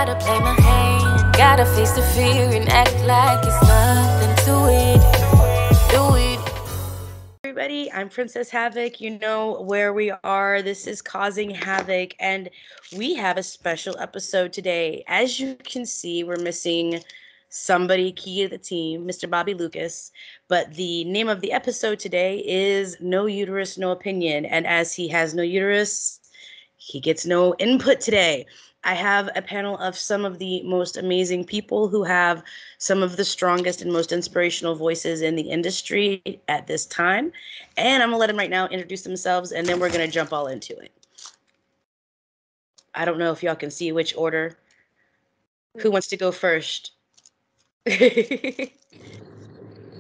gotta play my hand. Gotta face the fear and act like it's nothing to it. Do it. Everybody, I'm Princess Havoc. You know where we are. This is Causing Havoc, and we have a special episode today. As you can see, we're missing somebody key to the team, Mr. Bobby Lucas. But the name of the episode today is No Uterus, No Opinion. And as he has no uterus, he gets no input today. I have a panel of some of the most amazing people who have some of the strongest and most inspirational voices in the industry at this time. And I'm going to let them right now introduce themselves, and then we're going to jump all into it. I don't know if y'all can see which order. Who wants to go first?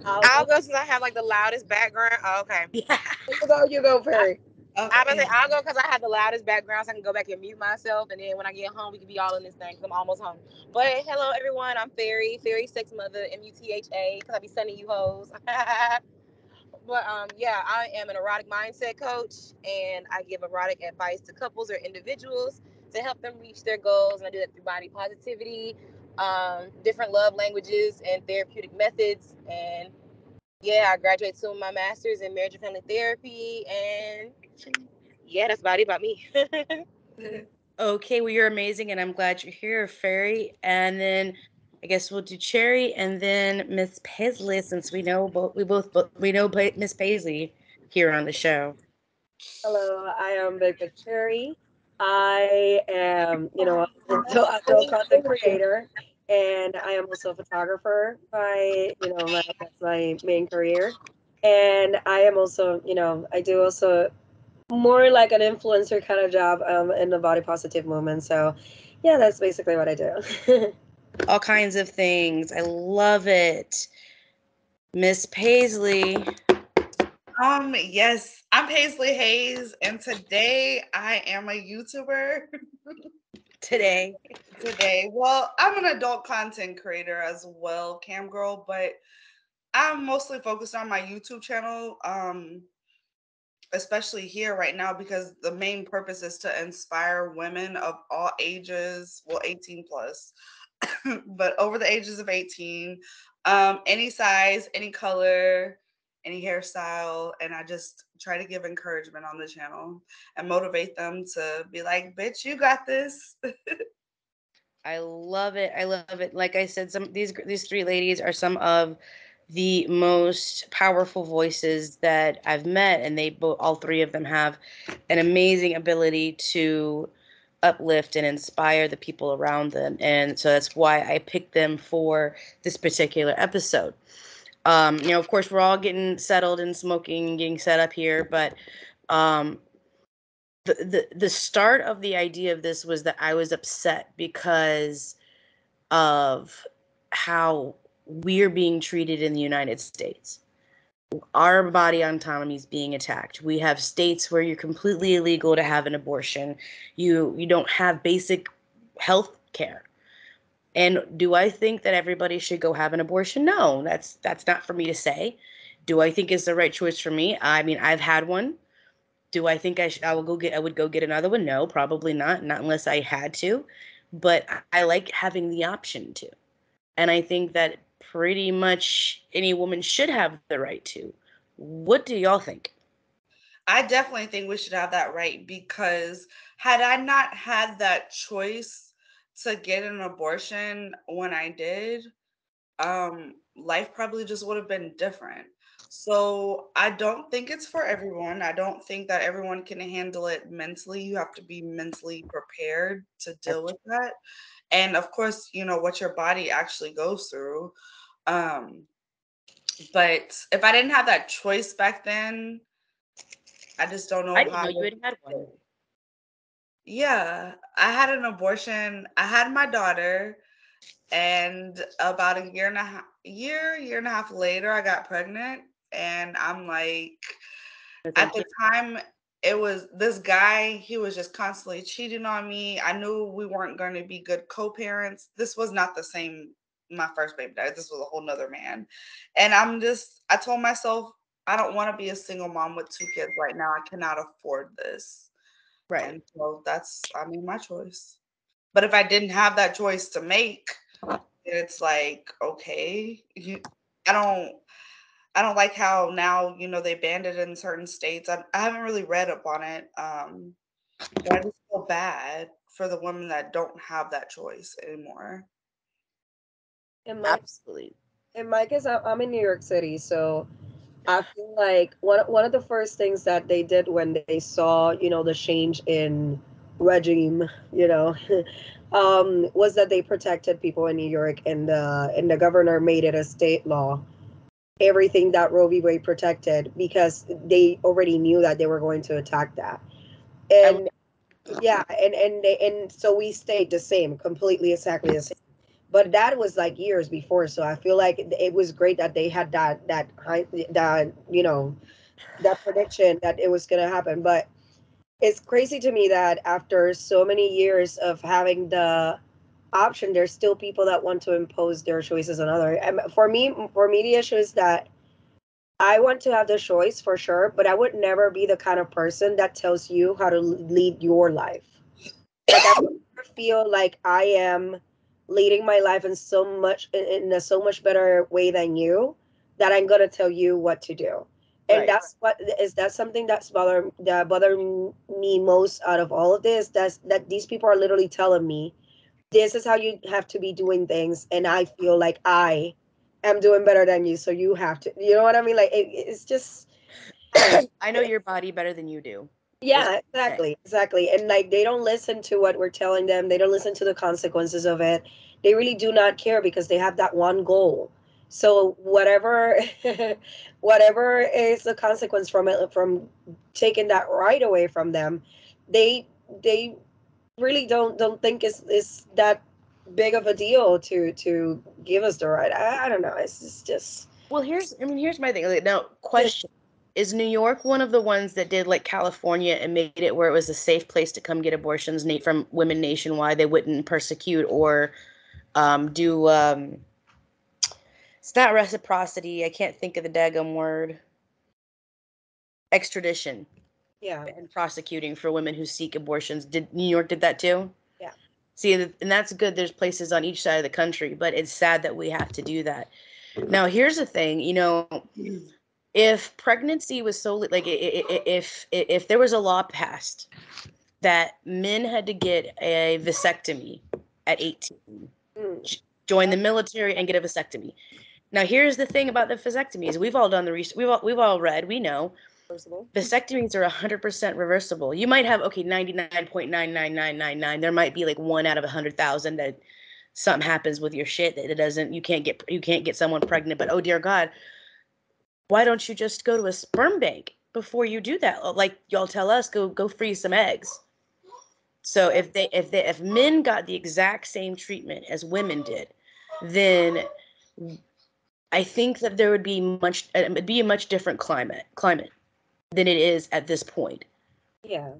I'll go since I have like the loudest background. Oh, okay. Yeah. You go first. Okay. I'm gonna say I'll go because I have the loudest background, so I can go back and mute myself, and then when I get home, we can be all in this thing because I'm almost home. But hello, everyone. I'm Fairy Sex Mutha, Mutha, because I be sending you hoes. But yeah, I am an erotic mindset coach, and I give erotic advice to couples or individuals to help them reach their goals. And I do that through body positivity, different love languages, and therapeutic methods. And yeah, I graduated soon with my master's in marriage and family therapy, and yeah, that's about me. Okay, well, you're amazing, and I'm glad you're here, Fairy. And then I guess we'll do Cherry, and then Miss Paisley, since we know Miss Paisley here on the show. Hello, I am Big Cherry. I am, adult content creator, and I am also a photographer that's my main career. And I am also, I do also more like an influencer kind of job in the body positive movement. So, yeah, that's basically what I do. All kinds of things. I love it. Miss Paisley. Yes, I'm Paislee Haze, and today I am a YouTuber. Today. Well, I'm an adult content creator as well, cam girl, but I'm mostly focused on my YouTube channel, especially here right now, because the main purpose is to inspire women of all ages, well, 18 plus, but over the ages of 18, any size, any color, any hairstyle. And I just try to give encouragement on the channel and motivate them to be like, bitch, you got this. I love it. I love it. Like I said, these three ladies are some of the most powerful voices that I've met, and all three of them have an amazing ability to uplift and inspire the people around them. And so that's why I picked them for this particular episode. Of course, we're all getting settled and smoking, getting set up here, but the start of the idea of this was that I was upset because of how we're being treated in the United States. Our body autonomy is being attacked. We have states where you're completely illegal to have an abortion. You don't have basic health care. And do I think that everybody should go have an abortion? No, that's not for me to say. Do I think it's the right choice for me? I mean, I've had one. Do I think I would go get another one? No, probably not. Not unless I had to. But I like having the option to. And I think that pretty much any woman should have the right to. What do y'all think? I definitely think we should have that right, because had I not had that choice to get an abortion when I did, life probably just would have been different. So I don't think it's for everyone. I don't think that everyone can handle it mentally. You have to be mentally prepared to deal with that. And of course, what your body actually goes through. But if I didn't have that choice back then, I just don't know I didn't how. know you had one. Yeah, I had an abortion. I had my daughter, and about a year and a half later, I got pregnant. And I'm like, at the time, it was this guy, he was just constantly cheating on me. I knew we weren't going to be good co-parents. This was not the same, my first baby daddy. This was a whole nother man. And I told myself, I don't want to be a single mom with two kids right now. I cannot afford this. Right. And so I made my choice. But if I didn't have that choice to make, it's like, okay, I don't I don't like how now, they banned it in certain states. I haven't really read up on it. But I just feel bad for the women that don't have that choice anymore. Absolutely. In my case, I'm in New York City, so I feel like one of the first things that they did when they saw, the change in regime, was that they protected people in New York, and the governor made it a state law. Everything that Roe v. Wade protected, because they already knew that they were going to attack that. And yeah, and so we stayed the same, completely exactly the same. But that was like years before, so I feel like it was great that they had that prediction that it was going to happen. But it's crazy to me that after so many years of having the option, there's still people that want to impose their choices on others. And for me, the issue is that I want to have the choice for sure, but I would never be the kind of person that tells you how to lead your life. Like I feel like I am leading my life in a so much better way than you, that I'm gonna tell you what to do. And Right. that's something that bothered me most out of all of this. That these people are literally telling me this is how you have to be doing things, and I feel like I am doing better than you, so you have to. You know what I mean? Like it's just, I don't know. I know your body better than you do. Is Yeah, exactly. And like they don't listen to what we're telling them. They don't listen to the consequences of it. They really do not care because they have that one goal. So whatever whatever is the consequence from it, from taking that right away from them, they they really don't think is that big of a deal to give us the right. I don't know. It's just Well, here's my thing. Like, now, question: is New York one of the ones that did like California and made it where it was a safe place to come get abortions from women nationwide? They wouldn't persecute or do it's not reciprocity. I can't think of the daggum word. Extradition yeah, and prosecuting for women who seek abortions. Did New York did that too? yeah. See, and that's good. There's places on each side of the country, but it's sad that we have to do that. Now, here's the thing, if pregnancy was solely like if there was a law passed that men had to get a vasectomy at 18, Mm, join the military and get a vasectomy. Now, here's the thing about the vasectomies. We've all done the research. We've all read. We know personal. vasectomies are 100% reversible. You might have 99.99999. There might be like one out of 100,000 that something happens with your shit that it doesn't. You can't get someone pregnant. But oh dear God, why don't you just go to a sperm bank before you do that? Like y'all tell us, go freeze some eggs. So if men got the exact same treatment as women did, then I think that there would be it'd be a much different climate than it is at this point. Yeah.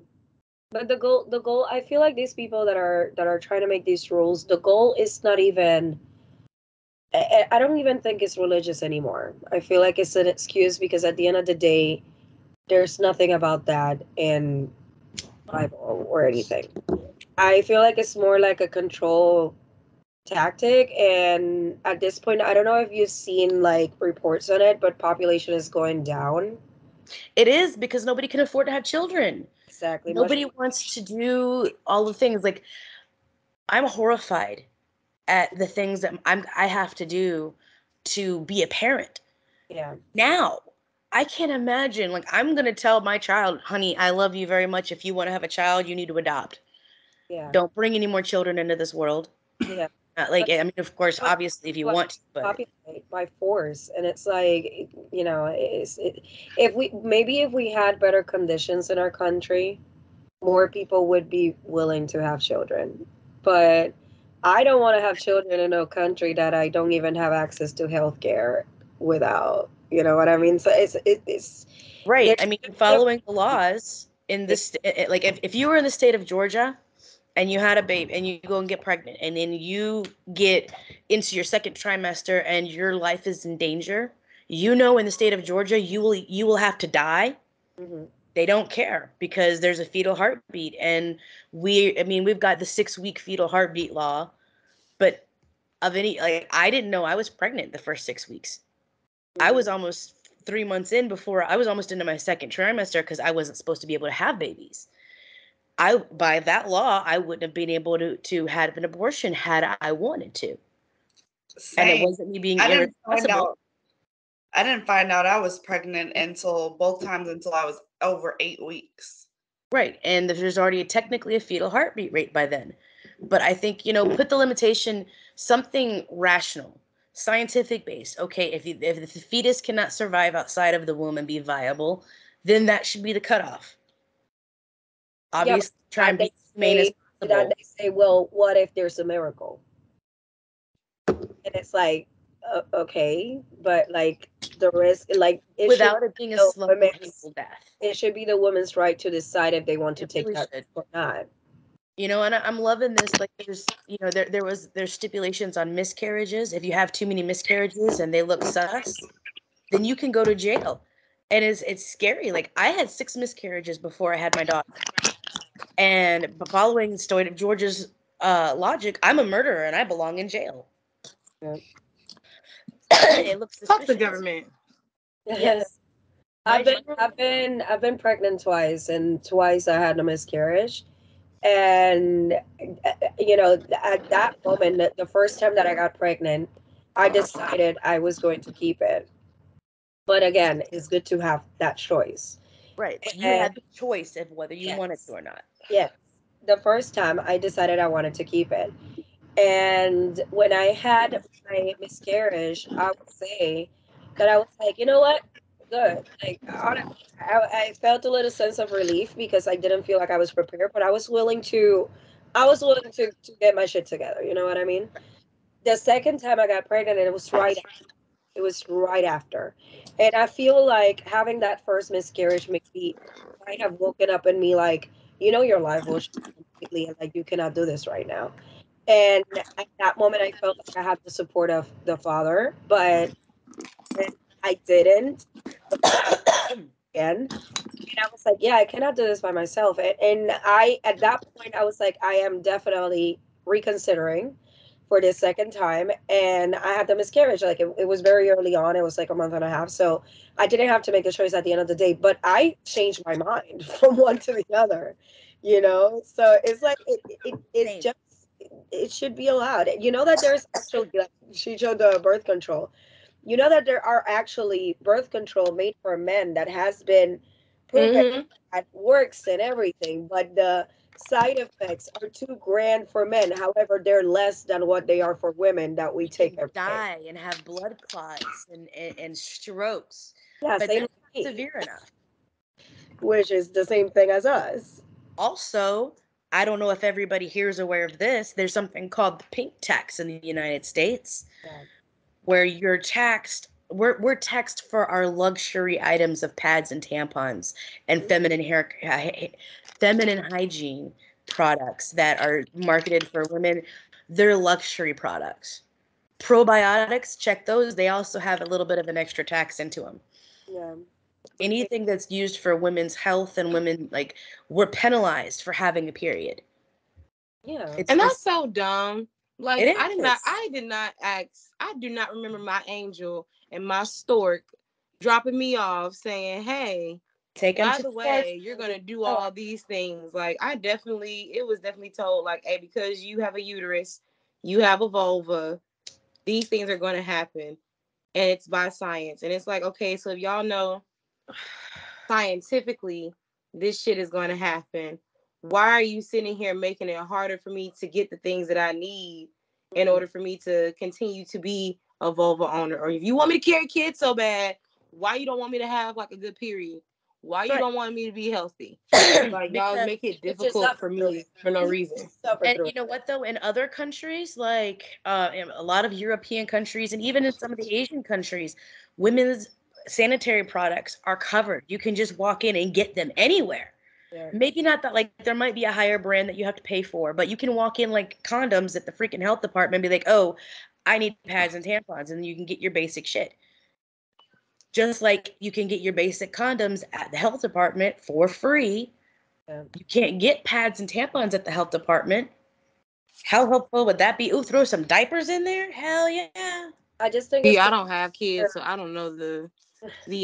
But the goal, I feel like these people that are trying to make these rules, the goal is not even. I don't even think it's religious anymore. I feel like it's an excuse because at the end of the day, there's nothing about that in Bible or anything. I feel like it's more like a control tactic, and at this point, I don't know if you've seen like reports on it, but population is going down. It is because nobody can afford to have children. Exactly. Much. Nobody wants to do all the things. Like I'm horrified at the things that I have to do to be a parent. Yeah. Now, I can't imagine like I'm going to tell my child, "Honey, I love you very much. If you want to have a child, you need to adopt. Yeah. Don't bring any more children into this world." Yeah. Like I mean, of course, But obviously if you like want to, but populate by force, and it's like, if we had better conditions in our country, more people would be willing to have children. But I don't want to have children in a country that I don't even have access to health care without, you know what I mean? So it's right. there's I mean, following the laws in this like if you were in the state of Georgia and you had a baby and you go and get pregnant and then you get into your second trimester and your life is in danger, in the state of Georgia you will have to die. Mhm. They don't care because there's a fetal heartbeat, and we've got the 6-week fetal heartbeat law, but I didn't know I was pregnant the first 6 weeks. I was almost 3 months in before I was almost into my second trimester because I wasn't supposed to be able to have babies. By that law, I wouldn't have been able to have an abortion had I wanted to. Same. And it wasn't me being I irresponsible. didn't find out I was pregnant until I was over 8 weeks. Right. And there's already technically a fetal heartbeat rate by then. But I think, put the limitation, something rational, scientific based. Okay, if the fetus cannot survive outside of the womb and be viable, then that should be the cutoff. Obviously, try and be as humane as possible. They say, well, what if there's a miracle? And it's like, okay, but like the risk, like without it being a slow painful death. It should be the woman's right to decide if they want to take that risk or not. And I'm loving this. Like there's stipulations on miscarriages. If you have too many miscarriages and they look sus, then you can go to jail. And it's scary. Like I had 6 miscarriages before I had my daughter. And following the story of George's logic, I'm a murderer and I belong in jail. Yeah. It looks suspicious. Fuck the government. Yes. I've been pregnant twice, and twice I had a miscarriage. And at that moment, the first time that I got pregnant, I decided I was going to keep it. But again, it's good to have that choice. Right. But you had the choice of whether you wanted to or not. Yes. The first time I decided I wanted to keep it. And when I had my miscarriage, I would say that I was like, you know what? Good. Like, I felt a little sense of relief because I didn't feel like I was prepared, but I was willing to get my shit together. You know what I mean? The second time I got pregnant, it was right after. And I feel like having that first miscarriage maybe might have woken up in me like, your life will change completely, and like you cannot do this right now. And at that moment, I felt like I had the support of the father, but I didn't. Again, and I was like, yeah, I cannot do this by myself. And at that point, I was like, I am definitely reconsidering for this second time. And I had the miscarriage. Like, it was very early on. It was like a month and a half. So I didn't have to make a choice at the end of the day. But I changed my mind from one to the other, So it's like, it's just, it should be allowed. You know that there's actually, like, she showed the birth control. You know that there are actually birth control made for men that has been proven that works and everything, but the side effects are too grand for men. However, they're less than what they are for women that we take every day. Die and have blood clots and strokes. Yeah, but same that's severe enough. Which is the same thing as us. Also, I don't know if everybody here is aware of this. There's something called the pink tax in the United States, where you're taxed. We're taxed for our luxury items of pads and tampons and feminine hygiene products that are marketed for women. They're luxury products. Probiotics, check those. They also have a little bit of an extra tax into them. Yeah. Anything that's used for women's health and women, like, we're penalized for having a period. Yeah. And that's so dumb. Like, I do not remember my angel and my stork dropping me off saying, hey, by the way, you're going to do all these things. Like, it was definitely told, like, hey, because you have a uterus, you have a vulva, these things are going to happen. And it's by science. And it's like, okay, so if y'all know scientifically this shit is going to happen, why are you sitting here making it harder for me to get the things that I need in order for me to continue to be a vulva owner? Or if you want me to carry kids so bad, why you don't want me to have like a good period? Why you don't want me to be healthy? Like, y'all make it difficult for me for no reason. And you know what, though? In other countries, like in a lot of European countries and even in some of the Asian countries, women's sanitary products are covered. You can just walk in and get them anywhere. Yeah. Maybe not that, like, there might be a higher brand that you have to pay for, but you can walk in like condoms at the freaking health department and be like, oh, I need pads and tampons, and you can get your basic shit. Just like you can get your basic condoms at the health department for free. Yeah. You can't get pads and tampons at the health department. How helpful would that be? Ooh, throw some diapers in there? Hell yeah. I just think Yeah, it's I don't have kids, so I don't know the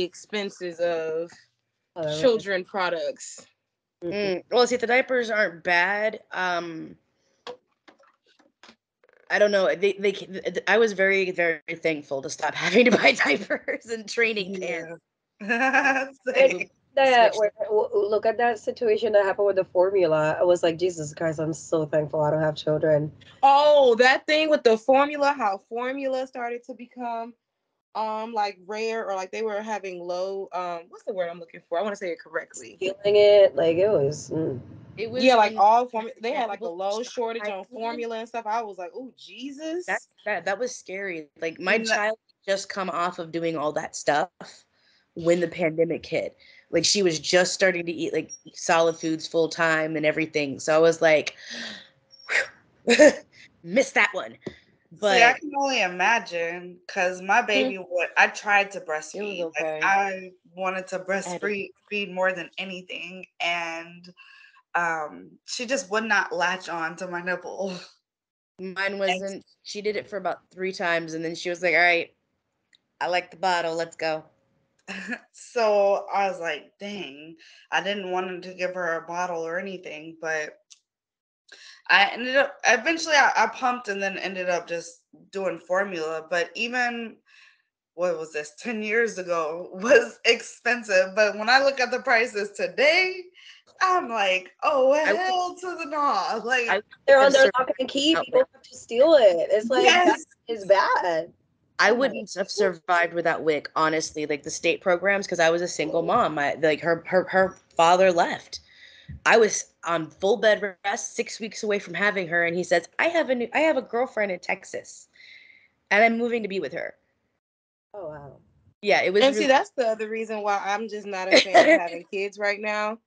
expenses of oh, children products. Well, see, the diapers aren't bad. I don't know. I was very, very thankful to stop having to buy diapers and training pants. Same. Look at that situation that happened with the formula. I was like, Jesus Christ, I'm so thankful I don't have children. Oh, that thing with the formula, how formula started to become like rare, or like they were having low what's the word I'm looking for? I want to say it correctly. Feeling it, like it was. It was Yeah, like when all formula, they had like a low shortage on formula and stuff. I was like, oh Jesus. that was scary. Like my No. child just come off of doing all that stuff when the pandemic hit. Like she was just starting to eat like solid foods full time and everything. So I was like, missed that one. But See, I can only imagine because my baby I tried to breastfeed. It was okay. Like I wanted to breastfeed feed more than anything, and she just would not latch on to my nipple. mine wasn't. She did it for about 3 times, and then she was like, "All right, I like the bottle. Let's go." So I was like, dang, I didn't want to give her a bottle or anything, but I ended up eventually I pumped and then ended up just doing formula. But even what was this 10 years ago was expensive. But when I look at the prices today, I'm like, oh hell to the no. Like They're on their lock and key. People have to steal it. It's like that is bad. I wouldn't have survived without WIC, honestly. Like the state programs, because I was a single mom. Her father left. I was on full bed rest, 6 weeks away from having her, and he says, I have a girlfriend in Texas, and I'm moving to be with her. Oh wow. Yeah, it was. And see, that's the other reason why I'm just not a fan of having kids right now.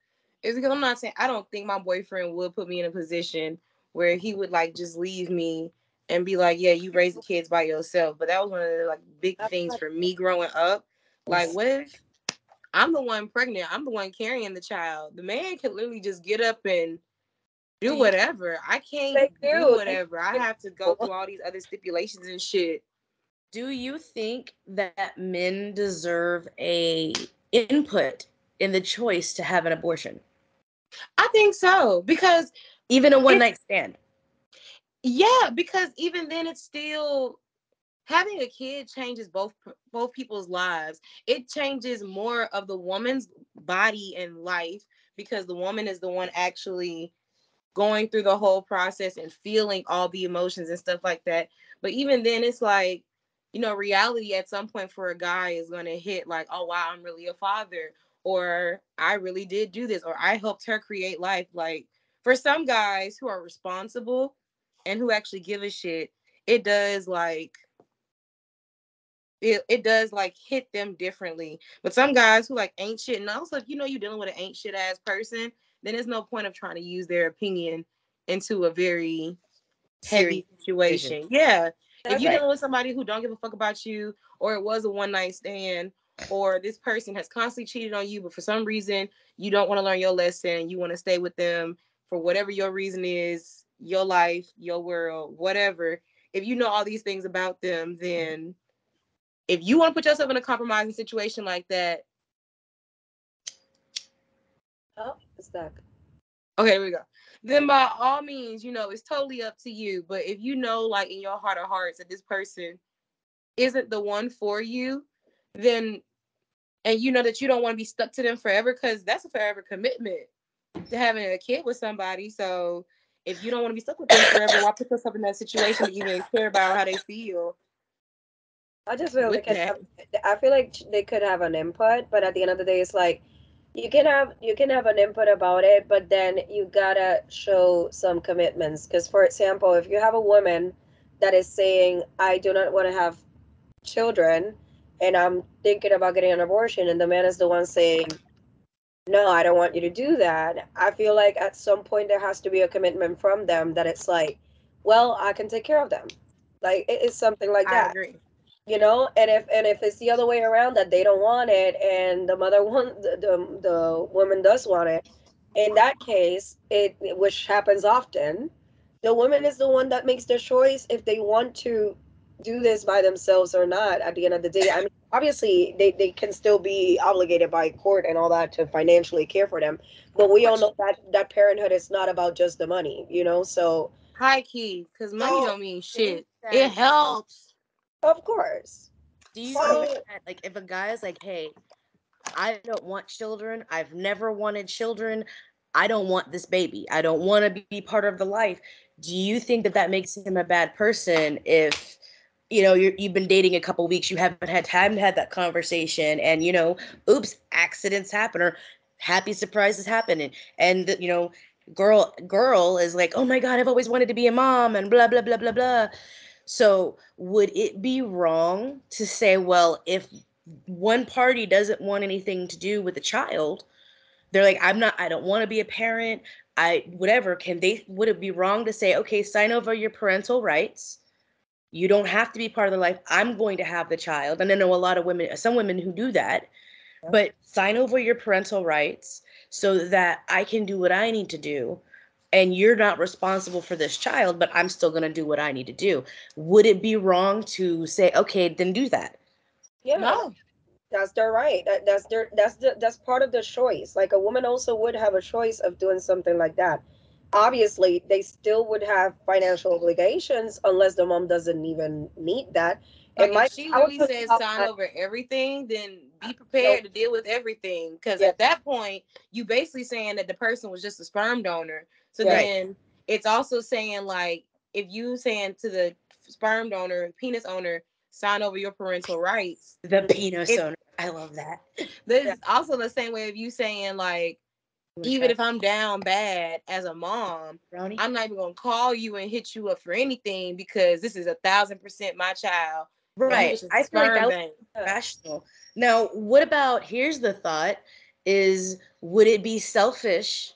Is because I'm not saying I don't think my boyfriend would put me in a position where he would like just leave me and be like, yeah, you raise the kids by yourself. But that was one of the like big things for me growing up. Like, what if I'm the one pregnant? I'm the one carrying the child. The man can literally just get up and do whatever. I can't do whatever. I have to go through all these other stipulations and shit. Do you think that men deserve a input in the choice to have an abortion? I think so, because even a one night stand. Yeah, because even then it's still having a kid changes both people's lives. It changes more of the woman's body and life because the woman is the one actually going through the whole process and feeling all the emotions and stuff like that. But even then it's like, you know, reality at some point for a guy is going to hit like, oh wow, I'm really a father, or I really did do this, or I helped her create life. Like for some guys who are responsible and who actually give a shit, it does like it does like hit them differently. But some guys who like ain't shit, and also if you know you're dealing with an ain't shit ass person, then there's no point of trying to use their opinion into a very heavy situation. Yeah. If you're dealing with somebody who don't give a fuck about you, or it was a one night stand, or this person has constantly cheated on you, but for some reason you don't want to learn your lesson, you want to stay with them for whatever your reason is, your life, your world, whatever. If you know all these things about them, then if you want to put yourself in a compromising situation like that. Oh, it's stuck. Okay, here we go. Then by all means, you know, it's totally up to you. But if you know, like in your heart of hearts, that this person isn't the one for you, then, and you know that you don't want to be stuck to them forever, because that's a forever commitment to having a kid with somebody. So if you don't want to be stuck with them forever, why put yourself in that situation to even care about how they feel? I just feel I feel like they could have an input, but at the end of the day, it's like you can have an input about it, but then you gotta show some commitments. Because for example, if you have a woman that is saying, I do not want to have children and I'm thinking about getting an abortion, and the man is the one saying, no, I don't want you to do that, I feel like at some point there has to be a commitment from them that it's like, well, I can take care of them. Like it is something like that. I agree. you know. And if it's the other way around, that they don't want it and the mother want the woman does want it, in that case, which happens often, the woman is the one that makes the choice if they want to do this by themselves or not. At the end of the day, I mean, obviously they can still be obligated by court and all that to financially care for them, but we all know that parenthood is not about just the money, you know. So High key, because money So don't mean shit. It helps. of course. Do you So think that, like, if a guy is like, hey, I don't want children, I've never wanted children, I don't want this baby, I don't want to be part of the life, do you think that that makes him a bad person if, you know, you've been dating a couple weeks, you haven't had time to have that conversation, and, you know, oops, accidents happen, or happy surprises happen, and you know, girl is like, oh my God, I've always wanted to be a mom, and blah, blah, blah, blah, blah. So would it be wrong to say, well, if one party doesn't want anything to do with the child, they're like, I don't want to be a parent, whatever, would it be wrong to say, okay, sign over your parental rights? You don't have to be part of the life. I'm going to have the child. And I know a lot of women, some women who do that, but sign over your parental rights so that I can do what I need to do, and you're not responsible for this child, but I'm still going to do what I need to do. Would it be wrong to say, okay, then do that? yeah, No. that's their right. That's part of the choice. Like a woman also would have a choice of doing something like that. Obviously, they still would have financial obligations unless the mom doesn't even need that. Like And if my she I would literally just says tell sign my, over everything, then be no, prepared to deal with everything. Because yeah, at that point, you basically saying that the person was just a sperm donor. So yeah, Right. then it's also saying like if you saying to the sperm donor, penis owner, sign over your parental rights, The penis it owner. I love that. this yeah, is also the same way of you saying like You want to even try if I'm down bad as a mom, brownie? I'm not even gonna call you and hit you up for anything because this is 1,000% my child and you Right. was just a I feel like that sperm was bank. yeah. rational. Now, what about, here's the thought, is would it be selfish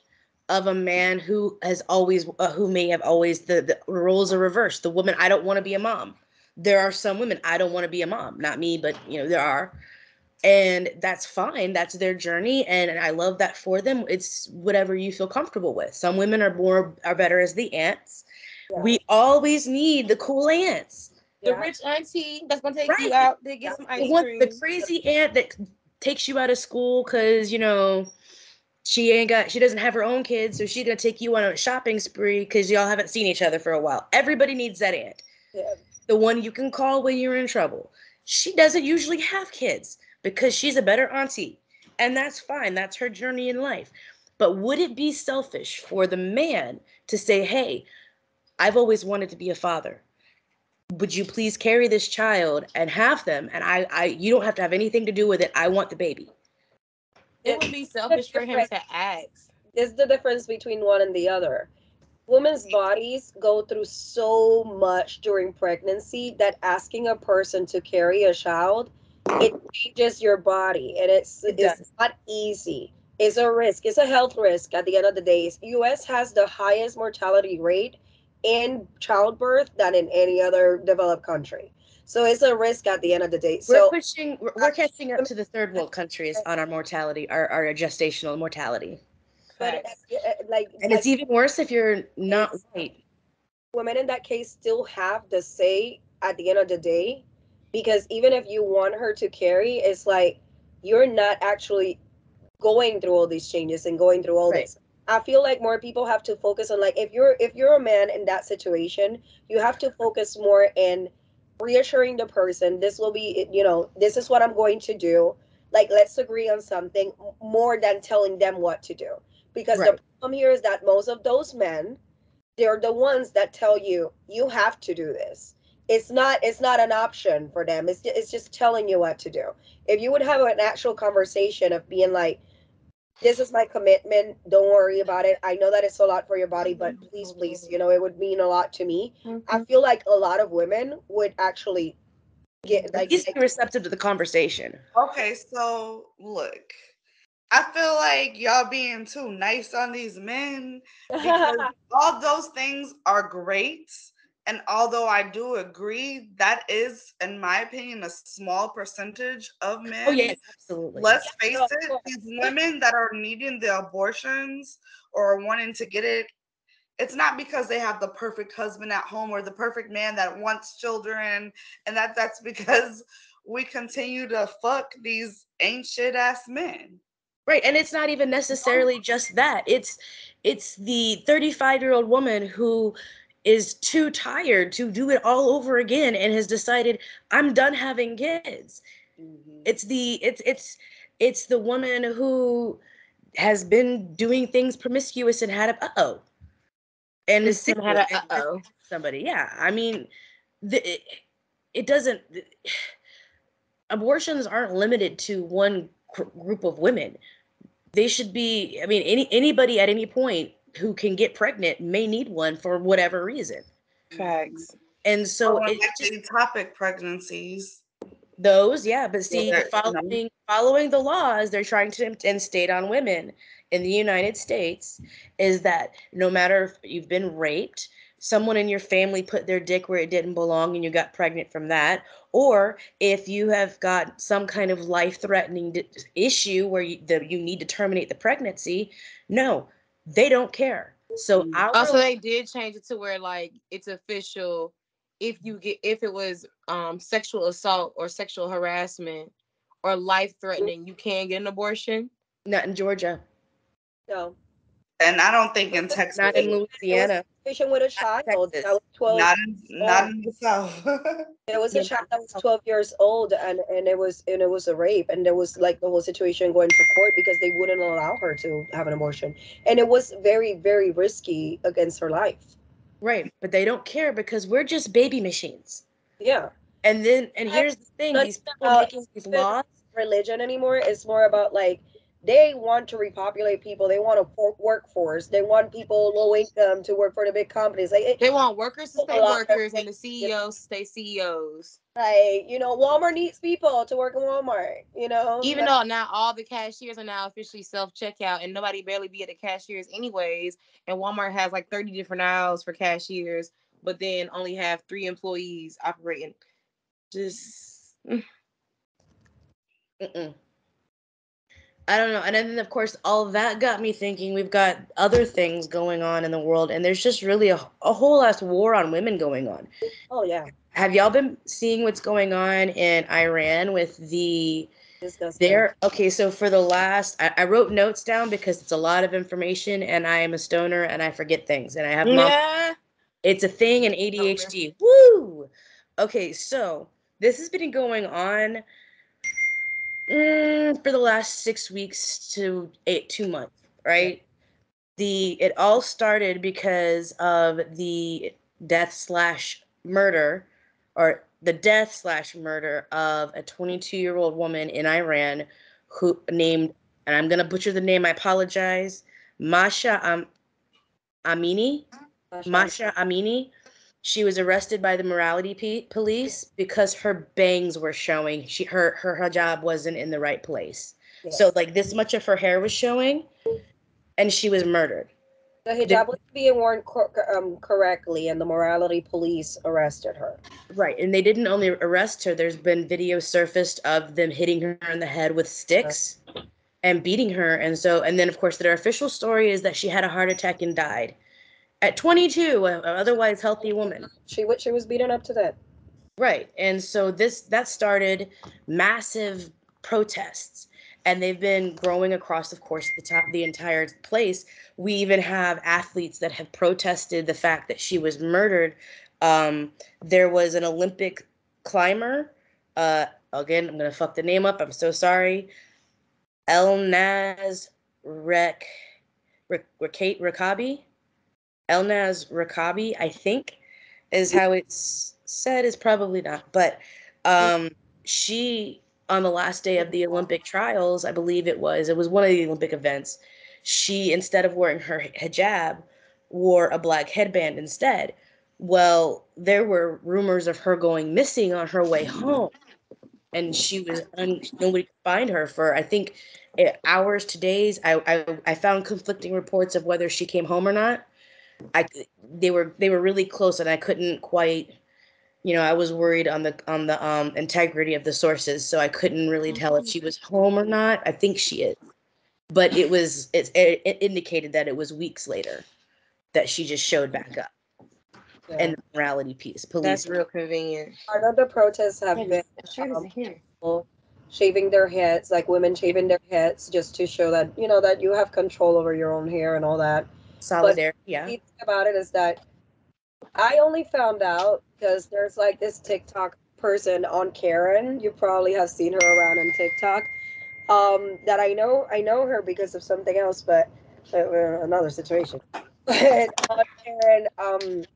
of a man who has always, who may have always, the roles are reversed. The woman, I don't want to be a mom. There are some women, I don't want to be a mom. Not me, but, you know, there are. And that's fine. That's their journey. And I love that for them. It's whatever you feel comfortable with. Some women are better as the ants. Yeah. We always need the cool ants. The Yeah. rich auntie that's gonna take you Right. out to get some The ice one, the cream. crazy aunt that takes you out of school because, you know, she doesn't have her own kids, so she's gonna take you on a shopping spree because y'all haven't seen each other for a while. Everybody needs that aunt. Yeah. The one you can call when you're in trouble. She doesn't usually have kids because she's a better auntie. And that's fine. That's her journey in life. But would it be selfish for the man to say, hey, I've always wanted to be a father. Would you please carry this child and have them? And you don't have to have anything to do with it. I want the baby. It It, would be the selfish for him difference to ask. is the difference between one and the other. Women's bodies go through so much during pregnancy that asking a person to carry a child, it changes your body, and It it's does. not easy. It's a risk. It's a health risk at the end of the day. US has the highest mortality rate in childbirth than in any other developed country. So it's a risk at the end of the day. So We're catching up to the third world countries on our mortality, our gestational mortality. but Facts. And it's even worse if you're not it's white. women in that case still have the say at the end of the day, because even if you want her to carry, it's like you're not actually going through all these changes and going through all Right. this. I feel like more people have to focus on, like, if you're a man in that situation, you have to focus more in reassuring the person, this will be, this is what I'm going to do, like, let's agree on something, more than telling them what to do. Because the Right. problem here is that most of those men, they're the ones that tell you you have to do this. It's not an option for them. It's just telling you what to do. If you would have an actual conversation of being like, this is my commitment, don't worry about it, I know that it's a lot for your body, but please, it would mean a lot to me. I feel like a lot of women would actually get At least be receptive to the conversation. Okay, so look, I feel like y'all being too nice on these men because all those things are great. And although I do agree, that is, in my opinion, a small percentage of men. Oh yes, absolutely. Let's face it, these women that are needing the abortions or wanting to get it, it's not because they have the perfect husband at home or the perfect man that wants children. And that's because we continue to fuck these ain't shit ass men. Right, and it's not even necessarily just that. It's the 35-year-old woman who is too tired to do it all over again and has decided I'm done having kids. Mm-hmm. It's the woman who has been doing things promiscuous and had a and is sick Had a somebody. Yeah, I mean, it doesn't. Abortions aren't limited to one group of women. They should be. I mean, anybody at any point who can get pregnant may need one for whatever reason. Facts. And so Or it like just ectopic pregnancies. those, yeah, but see, Where, you know, following the laws they're trying to instate on women in the United States is that no matter if you've been raped, someone in your family put their dick where it didn't belong and you got pregnant from that, or if you have got some kind of life-threatening issue where you need to terminate the pregnancy, no, they don't care. So Also, they did change it to where like it's official. If it was sexual assault or sexual harassment or life threatening, you can get an abortion. not in Georgia, No. and I don't think in Texas. not in There was Louisiana, a situation with a child that Texas. was 12 Not years not old. in the South. There was a Yeah, child that was 12 years old, and it was a rape, and there was like the whole situation going to court because they wouldn't allow her to have an abortion, and it was very, very risky against her life. right, but they don't care because we're just baby machines. Yeah. And I- here's the thing, not these people about making these even laws, religion anymore. It's more about like they want to repopulate people. They want a workforce. They want people low income to work for the big companies. Like They want workers to a stay lot of workers and the you know, CEOs to stay CEOs. like Walmart needs people to work in Walmart. Even though now all the cashiers are now officially self checkout and nobody barely be at the cashiers anyways, and Walmart has like 30 different aisles for cashiers, but then only have 3 employees operating. Just mm-mm. I don't know. And then of course all of that got me thinking we've got other things going on in the world and there's just really a whole ass war on women going on. Oh yeah, Have y'all been seeing what's going on in Iran with disgusting. okay, so for the last I wrote notes down because it's a lot of information and I am a stoner and I forget things and I have mom. yeah. It's a thing in ADHD. Woo! Okay, so this has been going on for the last 6 weeks to 2 months, right? It all started because of the death slash murder, or the death slash murder of a 22-year-old woman in Iran who named, and I'm gonna butcher the name. I apologize. Masha Amini. Mashallah. Masha Amini. She was arrested by the morality police because her bangs were showing. Her hijab wasn't in the right place. So Yes, like this much of her hair was showing, and she was murdered. the The, hijab was being worn correctly, and the morality police arrested her. right, and they didn't only arrest her. There's been video surfaced of them hitting her in the head with sticks and beating her, and then of course their official story is that she had a heart attack and died at 22, a otherwise healthy woman. She was beaten up to death. Right. And so that started massive protests and they've been growing across, of course, the entire place. We even have athletes that have protested the fact that she was murdered. There was an Olympic climber. Again, I'm gonna fuck the name up. I'm so sorry. Elnaz Rakabi. Elnaz Rakabi, I think, is how it's said. Is probably not, but um, she on the last day of the Olympic trials, I believe it was one of the Olympic events. She, instead of wearing her hijab, wore a black headband instead. Well, there were rumors of her going missing on her way home, and nobody could find her for I think hours to days. I found conflicting reports of whether she came home or not. they were really close, and I couldn't quite, I was worried on the integrity of the sources, so I couldn't really tell if she was home or not. I think she is, but it indicated that it was weeks later that she just showed back up. Yeah. And the morality piece, police. That's real convenient. Part of the protests have been people shaving their heads, like women shaving their heads, just to show that that you have control over your own hair and all that. Solidarity, But yeah. the thing about it is that I only found out because there's like this TikTok person on Karen. You probably have seen her around on TikTok. That I know her because of something else, but another situation. But Karen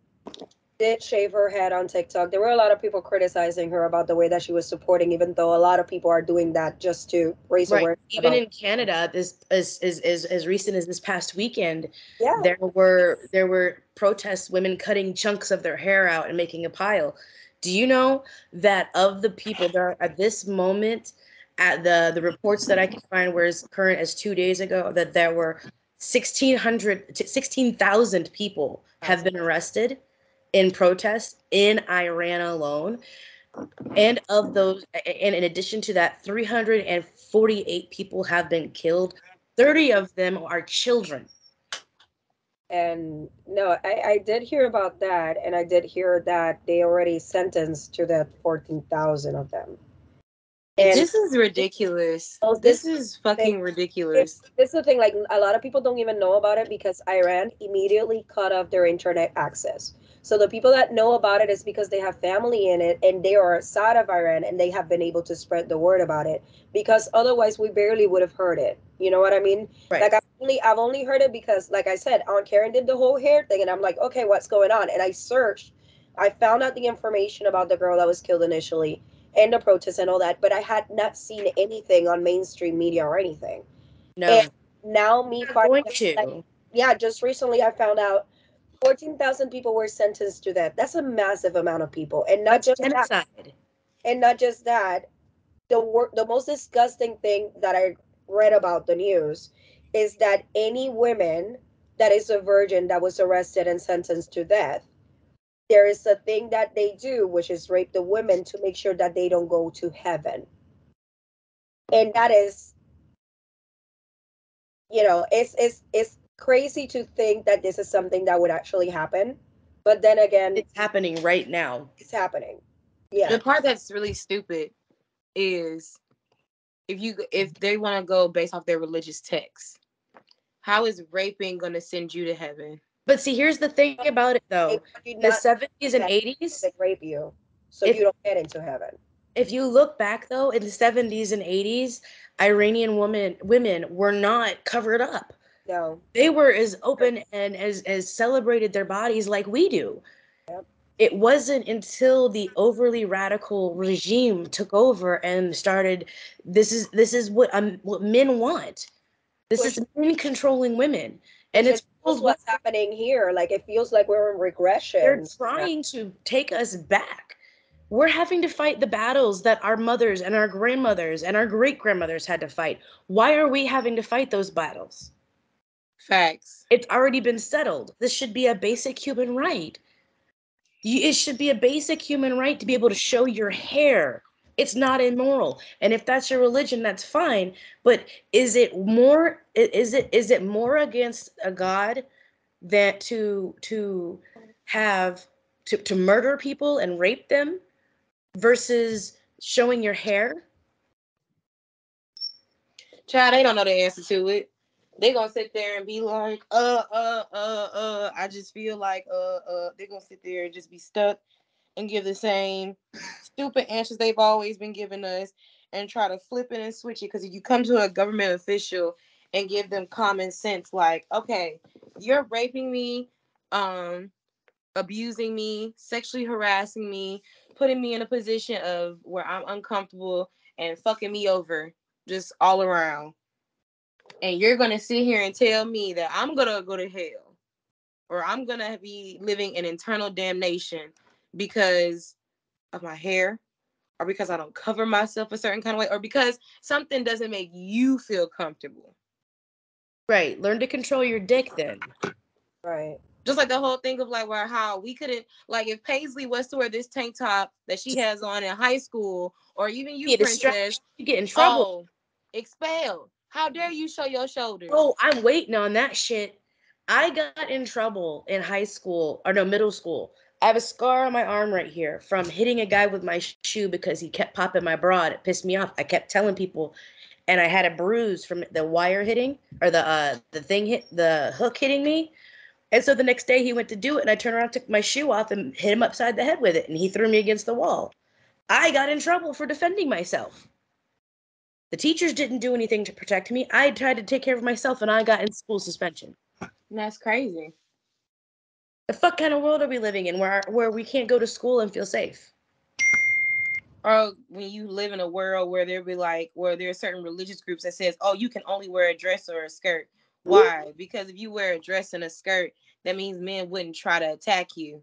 did shave her head on TikTok. There were a lot of people criticizing her about the way that she was supporting, even though a lot of people are doing that just to raise Right. awareness. Even in Canada, this as recent as this past weekend, Yeah. there were protests, women cutting chunks of their hair out and making a pile. Do you know that of the people there are, at this moment, at the reports that I can find were as current as 2 days ago, that there were 16,000 people have been arrested in protest in Iran alone. And of those, and in addition to that, 348 people have been killed. 30 of them are children. And no, I did hear about that, and I did hear that they already sentenced to that 14,000 of them. And This is ridiculous. oh, This is fucking thing, ridiculous. this is the thing. Like a lot of people don't even know about it because Iran immediately cut off their internet access. So the people that know about it is because they have family in it and they are outside of Iran and they have been able to spread the word about it. Because otherwise, we barely would have heard it. You know what I mean? Right. Like I've only heard it because, like I said, Aunt Karen did the whole hair thing, and I'm like, okay, what's going on? And I searched. I found out the information about the girl that was killed initially and the protests and all that, but I had not seen anything on mainstream media or anything. No. And now me They're finding going out, to. like, yeah, just recently I found out 14,000 people were sentenced to death. That's a massive amount of people. And not That's just that. genocide. And not just that. The most disgusting thing that I read about the news is that any women that is a virgin that was arrested and sentenced to death, there is a thing that they do, which is rape the women to make sure that they don't go to heaven. And that is, it's crazy to think that this is something that would actually happen. But then again, It's happening right now. it's happening. Yeah. The part that's really stupid is if they want to go based off their religious text, how is raping going to send you to heaven? But see, here's the thing about it, though. The 70s and 80s, They rape you, so if you don't get into heaven. if you look back, though, in the 70s and 80s, Iranian women were not covered up. No. They were as open and as celebrated their bodies like we do. Yep. It wasn't until the overly radical regime took over and started, this is what men want. This Which, is men controlling women. And which it's is what's happening here. Like it feels like we're in they're regression. trying to take us back. We're having to fight the battles that our mothers and our grandmothers and our great grandmothers had to fight. Why are we having to fight those battles? Facts. It's already been settled. This should be a basic human right. It should be a basic human right to be able to show your hair. It's not immoral. And if that's your religion, that's fine. But is it more against a God than to have to murder people and rape them versus showing your hair? Child, they don't know the answer to it. They gonna sit there and be like, I just feel like, they're gonna sit there and just be stuck and give the same stupid answers they've always been giving us and try to flip it and switch it. Because if you come to a government official and give them common sense, like, okay, you're raping me, abusing me, sexually harassing me, putting me in a position of where I'm uncomfortable and fucking me over just all around. And you're going to sit here and tell me that I'm going to go to hell or I'm going to be living in eternal damnation because of my hair or because I don't cover myself a certain kind of way or because something doesn't make you feel comfortable. Right. Learn to control your dick then. Right. Just like the whole thing of like where how we couldn't, like, if Paislee was to wear this tank top that she has on in high school, or even you, Princess, you get in trouble. Oh, expelled. How dare you show your shoulders? Oh, I'm waiting on that shit. I got in trouble in high school, or no, middle school. I have a scar on my arm right here from hitting a guy with my shoe because he kept popping my bra. And it pissed me off. I kept telling people, and I had a bruise from the wire hitting, or the hook hitting me. And so the next day he went to do it, and I turned around, took my shoe off, and hit him upside the head with it, and he threw me against the wall. I got in trouble for defending myself. The teachers didn't do anything to protect me. I tried to take care of myself, and I got in school suspension. That's crazy. The fuck kind of world are we living in where we can't go to school and feel safe? Or when you live in a world where there are certain religious groups that says, oh, you can only wear a dress or a skirt. Why? Because if you wear a dress and a skirt, that means men wouldn't try to attack you.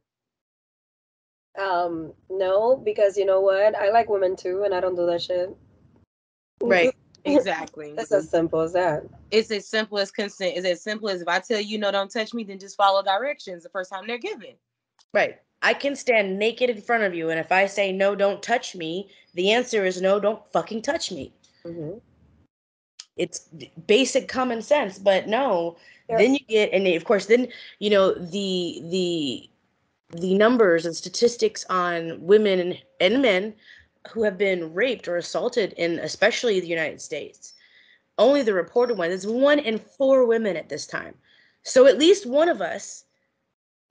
No, because you know what? I like women too, and I don't do that shit. Right. Exactly. It's as simple as that. It's as simple as consent. It's as simple as if I tell you no, don't touch me, then just follow directions the first time they're given. Right. I can stand naked in front of you, and if I say no, don't touch me, the answer is no, don't fucking touch me. Mm-hmm. It's basic common sense, but no. Yep. Then you get, and of course, then the numbers and statistics on women and men who have been raped or assaulted in especially the United States. Only the reported ones. It's 1 in 4 women at this time. So at least one of us,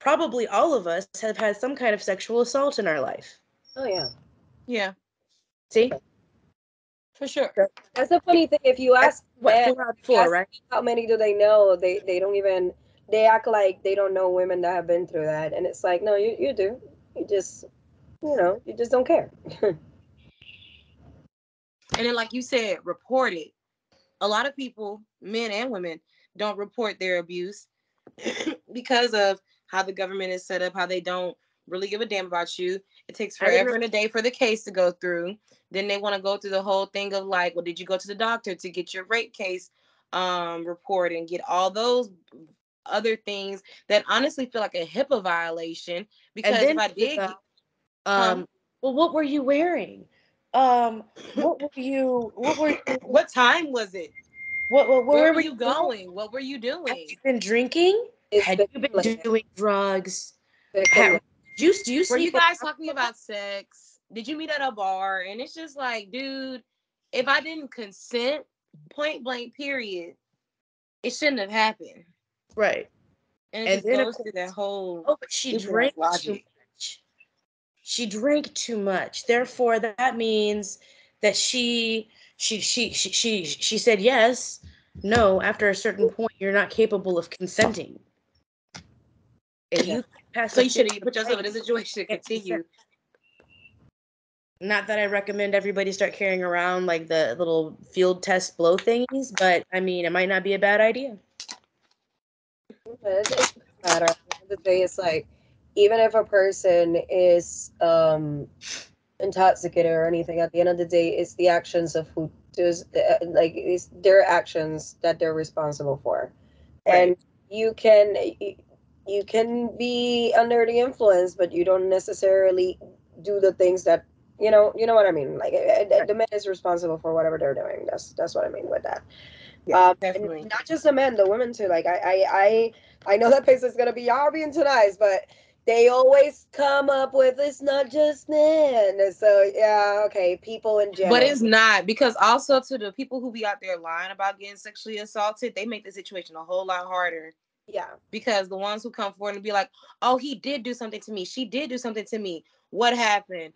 probably all of us, have had some kind of sexual assault in our life. Oh yeah. Yeah. See? For sure. That's the funny thing. If you ask men, right? how many do they know? They don't even. They act like they don't know women that have been through that, and it's like, no, you do. You just, you just don't care. And then, like you said, report it. A lot of people, men and women, don't report their abuse because of how the government is set up, how they don't really give a damn about you. It takes forever and a day for the case to go through. Then they want to go through the whole thing of like, well, did you go to the doctor to get your rape case report and get all those other things that honestly feel like a HIPAA violation? Because if I did, well, what were you wearing? What were you? What time was it? Where were you going? What were you doing? Have you been drinking? Had you been doing drugs? Do you Were you guys talking about sex? Did you meet at a bar? And it's just like, dude, if I didn't consent, point blank, period, it shouldn't have happened. Right. And it just goes through that whole. Oh, but she drank too much. She drank too much. Therefore, that means that she said yes. No, after a certain point, you're not capable of consenting. If you pass, so you shouldn't put yourself in a situation to continue. Not that I recommend everybody start carrying around like the little field test blow thingies, but I mean, it might not be a bad idea. It doesn't matter. At the end of the day, it's like, even if a person is intoxicated or anything, at the end of the day, it's the actions of who does, like, it's their actions that they're responsible for. Right. And you can be under the influence, but you don't necessarily do the things that you know what I mean. Like, the man is responsible for whatever they're doing. That's what I mean with that. Yeah, definitely. And not just the men, the women too. Like, I know that place is gonna be y'all being too nice, but they always come up with it's not just men. So yeah, okay, people in general. But it's not, because also to the people who be out there lying about getting sexually assaulted, they make the situation a whole lot harder. Yeah. Because the ones who come forward and be like, oh, he did do something to me. She did do something to me. What happened?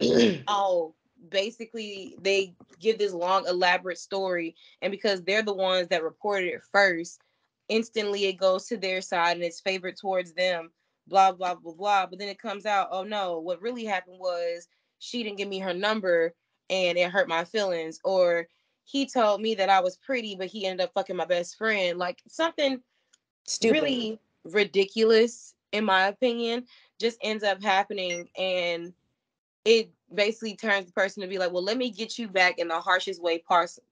Oh, basically they give this long, elaborate story. And because they're the ones that reported it first, instantly it goes to their side and it's favored towards them. Blah, blah, blah, blah. But then it comes out, oh no, what really happened was she didn't give me her number and it hurt my feelings. Or he told me that I was pretty, but he ended up fucking my best friend. Like something stupid, really ridiculous, in my opinion, just ends up happening. And it basically turns the person to be like, well, let me get you back in the harshest way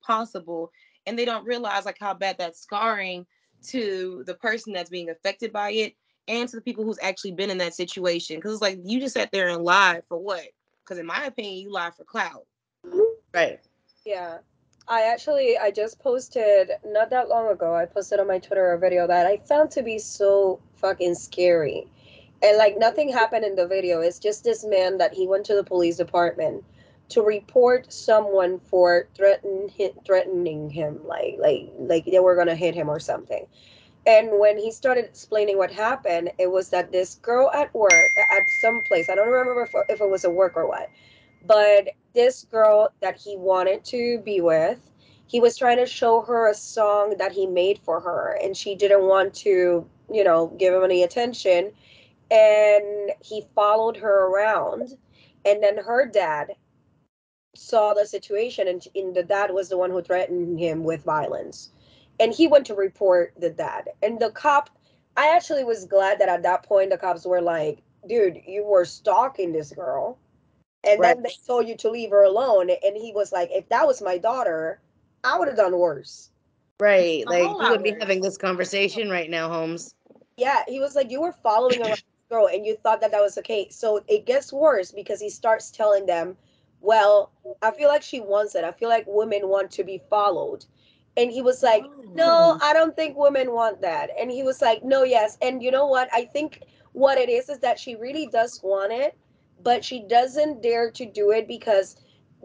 possible. And they don't realize like how bad that's scarring to the person that's being affected by it and to the people who's actually been in that situation. Because it's like you just sat there and lied for what? Because in my opinion, you lied for clout. Right. Yeah. I just posted not that long ago, I posted on my Twitter a video that I found to be so fucking scary. And like nothing happened in the video. It's just this man that he went to the police department to report someone for threatening him, like they were gonna hit him or something. And when he started explaining what happened, it was that this girl at work, at some place, I don't remember if it was a work or what, but this girl that he wanted to be with, he was trying to show her a song that he made for her, and she didn't want to, give him any attention. And he followed her around. And then her dad saw the situation, and the dad was the one who threatened him with violence. And he went to report the dad. And the cop, I actually was glad that at that point the cops were like, dude, you were stalking this girl. And Right. then they told you to leave her alone. And he was like, if that was my daughter, I would have done worse. Right. A Like whole we lot wouldn't be worse. having this conversation right now, Holmes. Yeah, he was like, you were following around this girl and you thought that that was okay. So it gets worse because he starts telling them, well, I feel like she wants it. I feel like women want to be followed. And he was like, no, I don't think women want that. And he was like, no, yes. And you know what? I think what it is that she really does want it, but she doesn't dare to do it because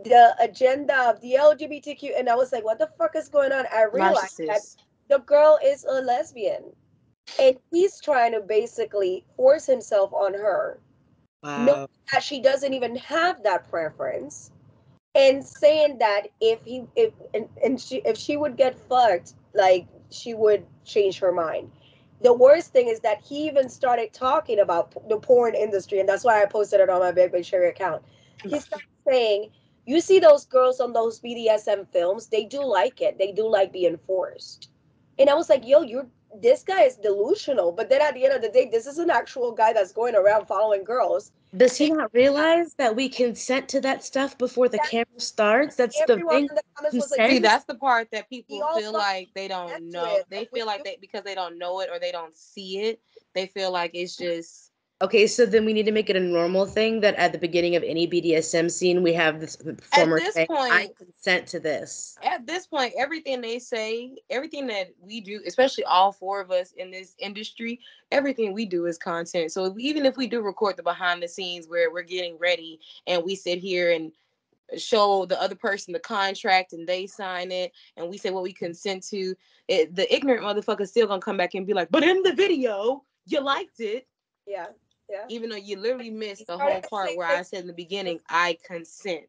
the agenda of the LGBTQ. And I was like, what the fuck is going on? I realized that Narcissist. the girl is a lesbian. And he's trying to basically force himself on her, knowing Wow. that she doesn't even have that preference, and saying that if he and she if she would get fucked, like she would change her mind. The worst thing is that he even started talking about the porn industry, and that's why I posted it on my Big Cherry account. He started saying, "You see those girls on those BDSM films? They do like it. They do like being forced." And I was like, "Yo, you're this guy is delusional." But then at the end of the day, this is an actual guy that's going around following girls. Does he not realize that we consent to that stuff before the camera starts? That's the Everyone thing. in the comments was like, Consent. See, that's the part that we people all feel fucking like they don't get to know. it. They And we feel like do. they because they don't know it or they don't see it. They feel like it's just Okay, so then we need to make it a normal thing that at the beginning of any BDSM scene, we have this at performer this saying, "I point. consent to this." At this point, everything they say, everything that we do, especially all four of us in this industry, everything we do is content. So even if we do record the behind the scenes where we're getting ready and we sit here and show the other person the contract and they sign it and we say what we consent to, the ignorant motherfucker's still gonna come back and be like, but in the video, you liked it. Yeah, yeah. Even though you literally He missed the started whole part saying where I things. said in the beginning, I consent.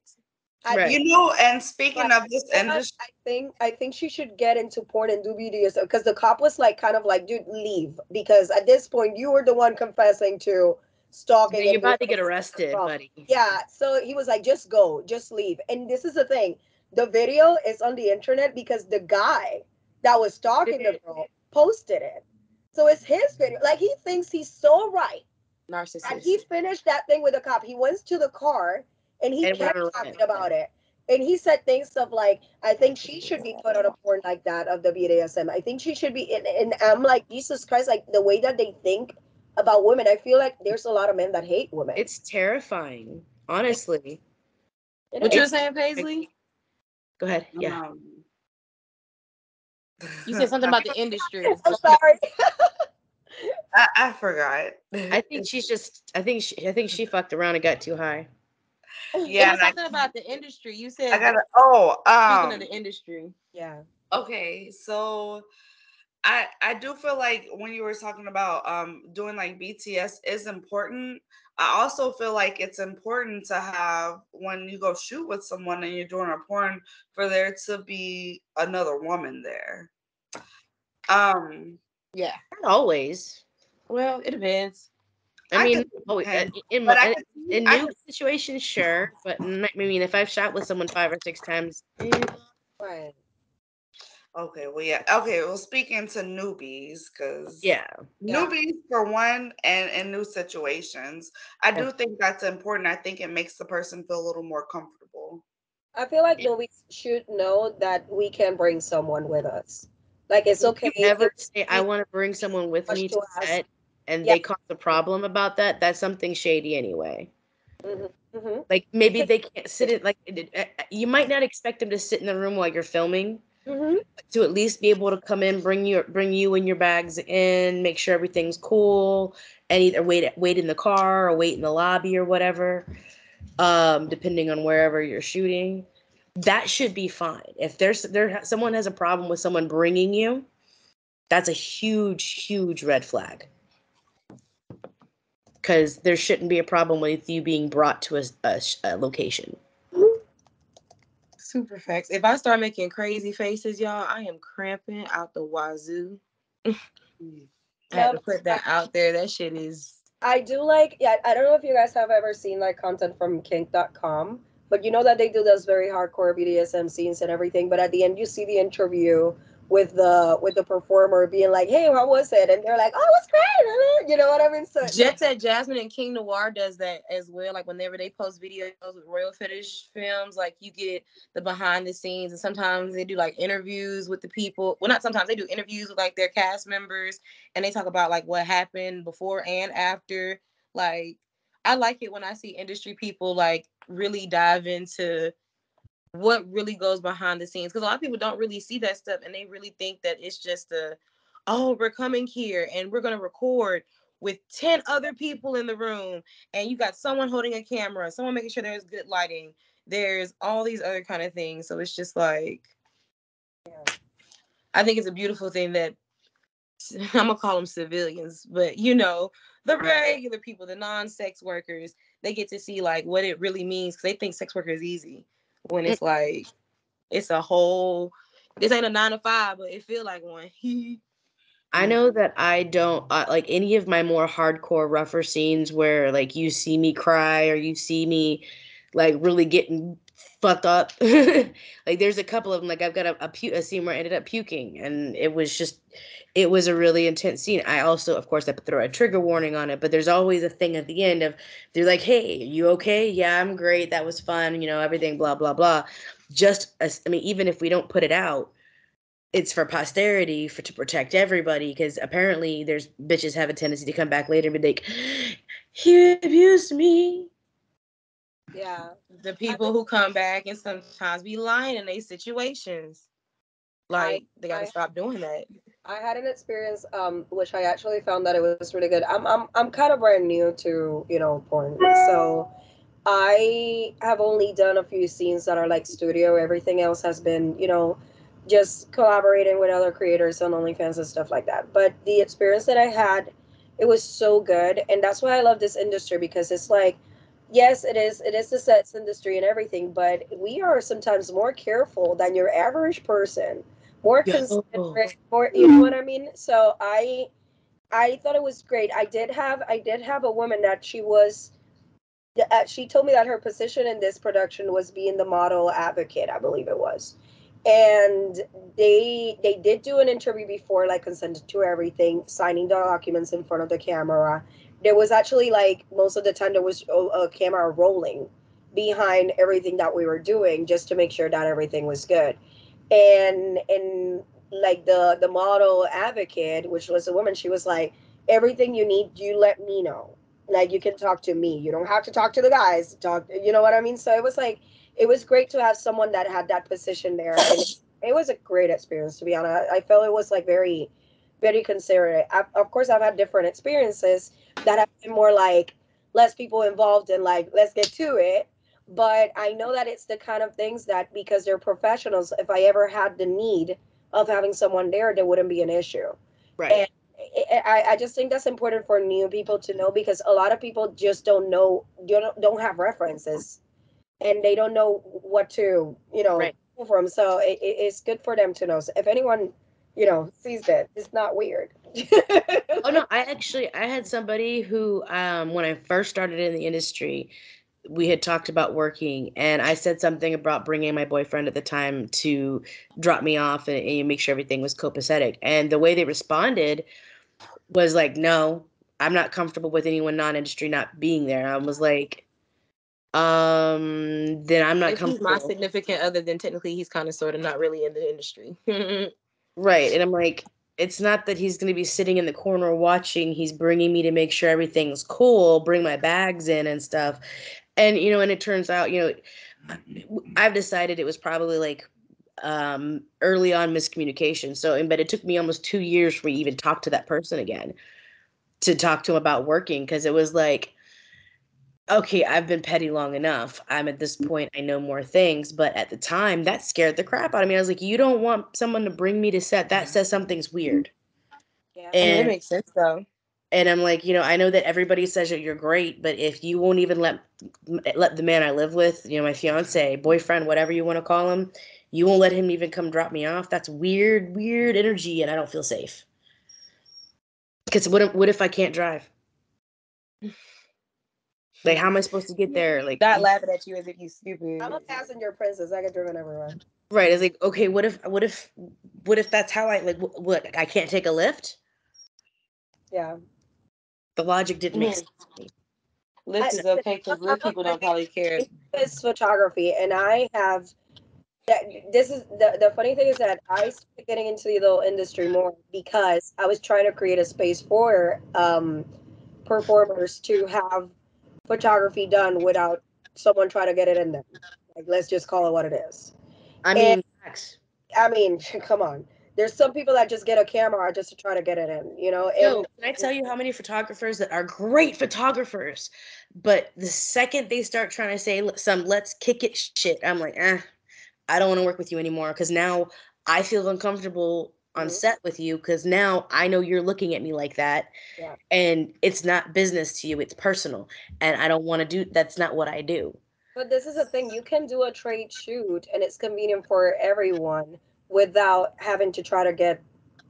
Right. And speaking Right. of this You know what? industry, I think she should get into porn and do BDSM because the cop was like kind of like, dude, leave. Because at this point you were the one confessing to Yeah, stalking you're and doing about to get arrested, wrong. buddy. Yeah. So he was like, just go, just leave. And this is the thing. The video is on the internet because the guy that was stalking the girl posted it. So it's his video. Like he thinks he's so right. And he Narcissist. finished that thing with the cop. He went to the car and he And went kept on a rant. talking about it. And he said things of like, I think she should be put on a porn like that of the BDSM. I think she should be and I'm like, Jesus Christ, like the way that they think about women, I feel like there's a lot of men that hate women. It's terrifying, honestly. It What you were is. saying, Paislee? Go ahead. Yeah. um, You said something about the industry. I'm sorry. I forgot. I think she's just. I think she fucked around and got too high. It Yeah, was and something about the industry. You I said gotta. speaking of the industry. Yeah. Okay, so I do feel like when you were talking about doing like BTS is important. I also feel like it's important to have when you go shoot with someone and you're doing a porn for there to be another woman there. Yeah. Not always. Well, it depends. I I mean, could depend, in but in I new could situations, sure. But I mean, if I've shot with someone 5 or 6 times, Right. Okay, well, yeah. Okay, well, speaking to newbies, because yeah. Yeah. newbies for one, and in new situations, I do think that's important. I think it makes the person feel a little more comfortable. I feel like we should know that we can bring someone with us. Like it's If okay you if ever say I you want to bring someone with much me to to ask. set, and they cause a problem about that, that's something shady anyway. Like maybe they can't sit in, like you might not expect them to sit in the room while you're filming, to at least be able to come in, bring you and your bags in, make sure everything's cool, and either wait in the car or wait in the lobby or whatever, depending on wherever you're shooting. That should be fine. If someone has a problem with someone bringing you, that's a huge red flag. Because there shouldn't be a problem with you being brought to a location. Super facts. If I start making crazy faces, y'all, I am cramping out the wazoo. I had to put that out there. That shit is... I do like, I don't know if you guys have ever seen like content from kink.com, but you know that they do those very hardcore BDSM scenes and everything, but at the end you see the interview with the performer being like, hey, how was it? And they're like, oh, it was great. You know what I mean? So Jet Set Jasmine and King Noir does that as well. Like whenever they post videos with Royal Fetish films, like you get the behind the scenes, and sometimes they do like interviews with the people. Well, not sometimes, they do interviews with like their cast members, and they talk about like what happened before and after. Like, I like it when I see industry people like really dive into what really goes behind the scenes, because a lot of people don't really see that stuff, and they really think that it's just oh, we're coming here and we're going to record with 10 other people in the room, and you got someone holding a camera, someone making sure there's good lighting, there's all these other kind of things. So it's just like, I think it's a beautiful thing that I'm gonna call them civilians, but you know, the regular people, the non-sex workers, they get to see like what it really means, because they think sex worker is easy, when it's like, it's a whole, this ain't a 9 to 5, but it feel like one. I know that I don't like any of my more hardcore, rougher scenes where like you see me cry or you see me like really getting fucked up. Like there's a couple of them. Like I've got a scene where I ended up puking, and it was a really intense scene. I also, of course, I throw a trigger warning on it, but there's always a thing at the end of, they're like, "Hey, you okay? Yeah, I'm great. That was fun. You know, everything. Blah blah blah." Just as, I mean, even if we don't put it out, it's for posterity, to protect everybody, because apparently there's bitches have a tendency to come back later and be like, he abused me. yeah, The people who come back and sometimes be lying in these situations, like they got to stop doing that. I had an experience, which I actually found that it was really good. I'm kind of brand new to, you know, porn, so I have only done a few scenes that are like studio. Everything else has been, you know, just collaborating with other creators on OnlyFans and stuff like that. But the experience that I had, it was so good, and that's why I love this industry, because it's like, yes, it is the sets industry and everything, but we are sometimes more careful than your average person, more considerate, more, you know what I mean? So I thought it was great. I did have a woman that she told me that her position in this production was being the model advocate, I believe it was. And they did do an interview before, like consented to everything, signing the documents in front of the camera. There was actually, like, most of the time there was a camera rolling behind everything that we were doing, just to make sure that everything was good. And like the model advocate, which was a woman, she was like, everything you need, you let me know, like, you can talk to me, you don't have to talk to the guys, talk, you know what I mean? So it was like, it was great to have someone that had that position there, and it was a great experience, to be honest. I felt it was like very, very considerate. Of course, I've had different experiences that have been more like less people involved and like, let's get to it. But I know that it's the kind of things that, because they're professionals, if I ever had the need of having someone there wouldn't be an issue. Right. And I just think that's important for new people to know, because a lot of people just don't know, don't have references, and they don't know what to, you know, Right. pull from. So it's good for them to know. So if anyone, you know, sees that, it's not weird. Oh no, I had somebody who, when I first started in the industry, we had talked about working, and I said something about bringing my boyfriend at the time to drop me off and make sure everything was copacetic. And the way they responded was like, no, I'm not comfortable with anyone non-industry not being there. I was like, then I'm not If he's my comfortable. significant other, then technically he's kind of sort of not really in the industry. Right. And I'm like, it's not that he's going to be sitting in the corner watching. He's bringing me to make sure everything's cool, bring my bags in and stuff. And, and it turns out, I've decided it was probably like early on miscommunication. So, but it took me almost 2 years for me to even talk to that person again, to talk to him about working. Cause it was like, okay, I've been petty long enough. I'm at this point, I know more things. But at the time, that scared the crap out of me. I was like, you don't want someone to bring me to set. That says something's weird. Yeah. I mean, it And makes sense though. and I'm like, I know that everybody says that you're great, but if you won't even let the man I live with, my fiance, boyfriend, whatever you want to call him, you won't let him even come drop me off. That's weird, weird energy, and I don't feel safe. Because what if I can't drive? Like, how am I supposed to get there? Like, Not laughing at you as if you stupid. I'm a passenger princess. I get driven everywhere. right? It's like, okay, what if that's how I like? What I can't take a lift? Yeah. The logic didn't make sense to me. Lift is okay because lift people don't probably care. It's photography, and I have. This is the funny thing is that I started getting into the little industry more because I was trying to create a space for performers to have photography done without someone trying to get it in them. Like, let's just call it what it is. I And mean, facts. I mean, come on. There's some people that just get a camera just to try to get it in, Yo, and can I tell you how many photographers that are great photographers, but the second they start trying to say some let's kick it shit, I'm like, I don't want to work with you anymore because now I feel uncomfortable on Mhm. set with you because now I know you're looking at me like that, Yeah. and it's not business to you, it's personal, and I don't want to do. That's not what I do. But this is the thing, you can do a trade shoot and it's convenient for everyone without having to try to get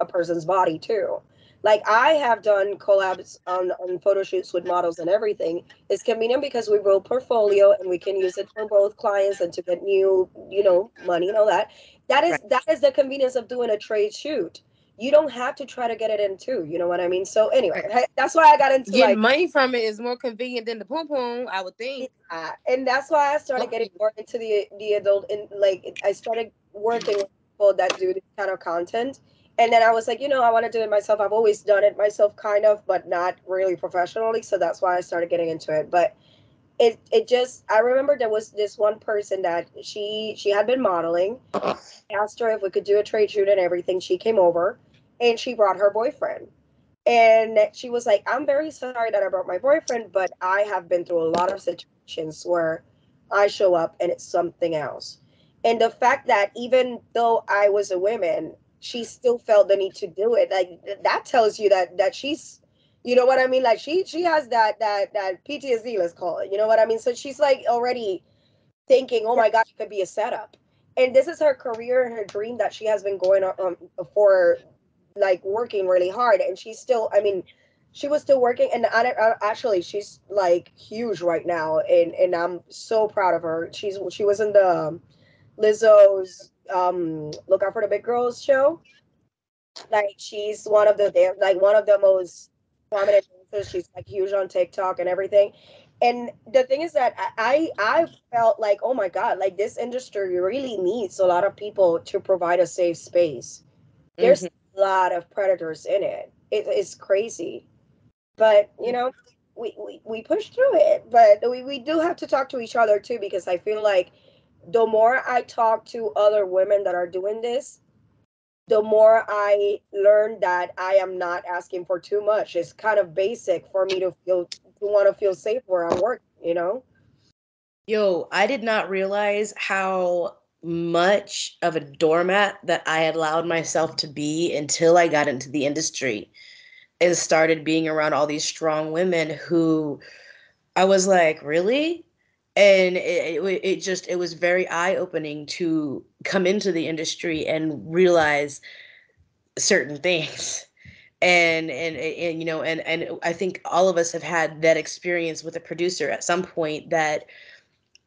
a person's body too. Like, I have done collabs on photo shoots with models and everything. It's convenient because we build portfolio and we can use it for both clients and to get new, money and all that. That is Right. that is the convenience of doing a trade shoot. You don't have to try to get it in too. You know what I mean? So anyway, Right. that's why I got into Getting like. money from it is more convenient than the poom poom, I would think. Yeah, and that's why I started getting more into the adult, and like I started working with people that do this kind of content. And then I was like, I want to do it myself. I've always done it myself, kind of, but not really professionally. So that's why I started getting into it. But it just, I remember there was this one person that she had been modeling. I asked her if we could do a trade shoot and everything. She came over and she brought her boyfriend. And she was like, I'm very sorry that I brought my boyfriend, but I have been through a lot of situations where I show up and it's something else. And the fact that even though I was a woman, she still felt the need to do it. Like, that tells you that she's, you know what I mean? Like, she has that PTSD, let's call it. You know what I mean? So she's like already thinking, oh my God, it could be a setup. And this is her career and her dream that she has been going on for, like, working really hard. And she's still, I mean, she was still working. And actually, she's like huge right now. And I'm so proud of her. She was in the Lizzo's Look Out for the Big Girls show. Like, she's one of the most prominent dancers. She's like huge on TikTok and everything. And the thing is that I felt like, oh my God, like, this industry really needs a lot of people to provide a safe space. There's Mhm. a lot of predators in it. It's crazy. But we push through it. But we do have to talk to each other too, because I feel like the more I talk to other women that are doing this, the more I learn that I am not asking for too much. It's kind of basic for me to want to feel safe where I'm working. Yo, I did not realize how much of a doormat that I had allowed myself to be until I got into the industry and started being around all these strong women who I was like, really? And it was very eye-opening to come into the industry and realize certain things. And and I think all of us have had that experience with a producer at some point that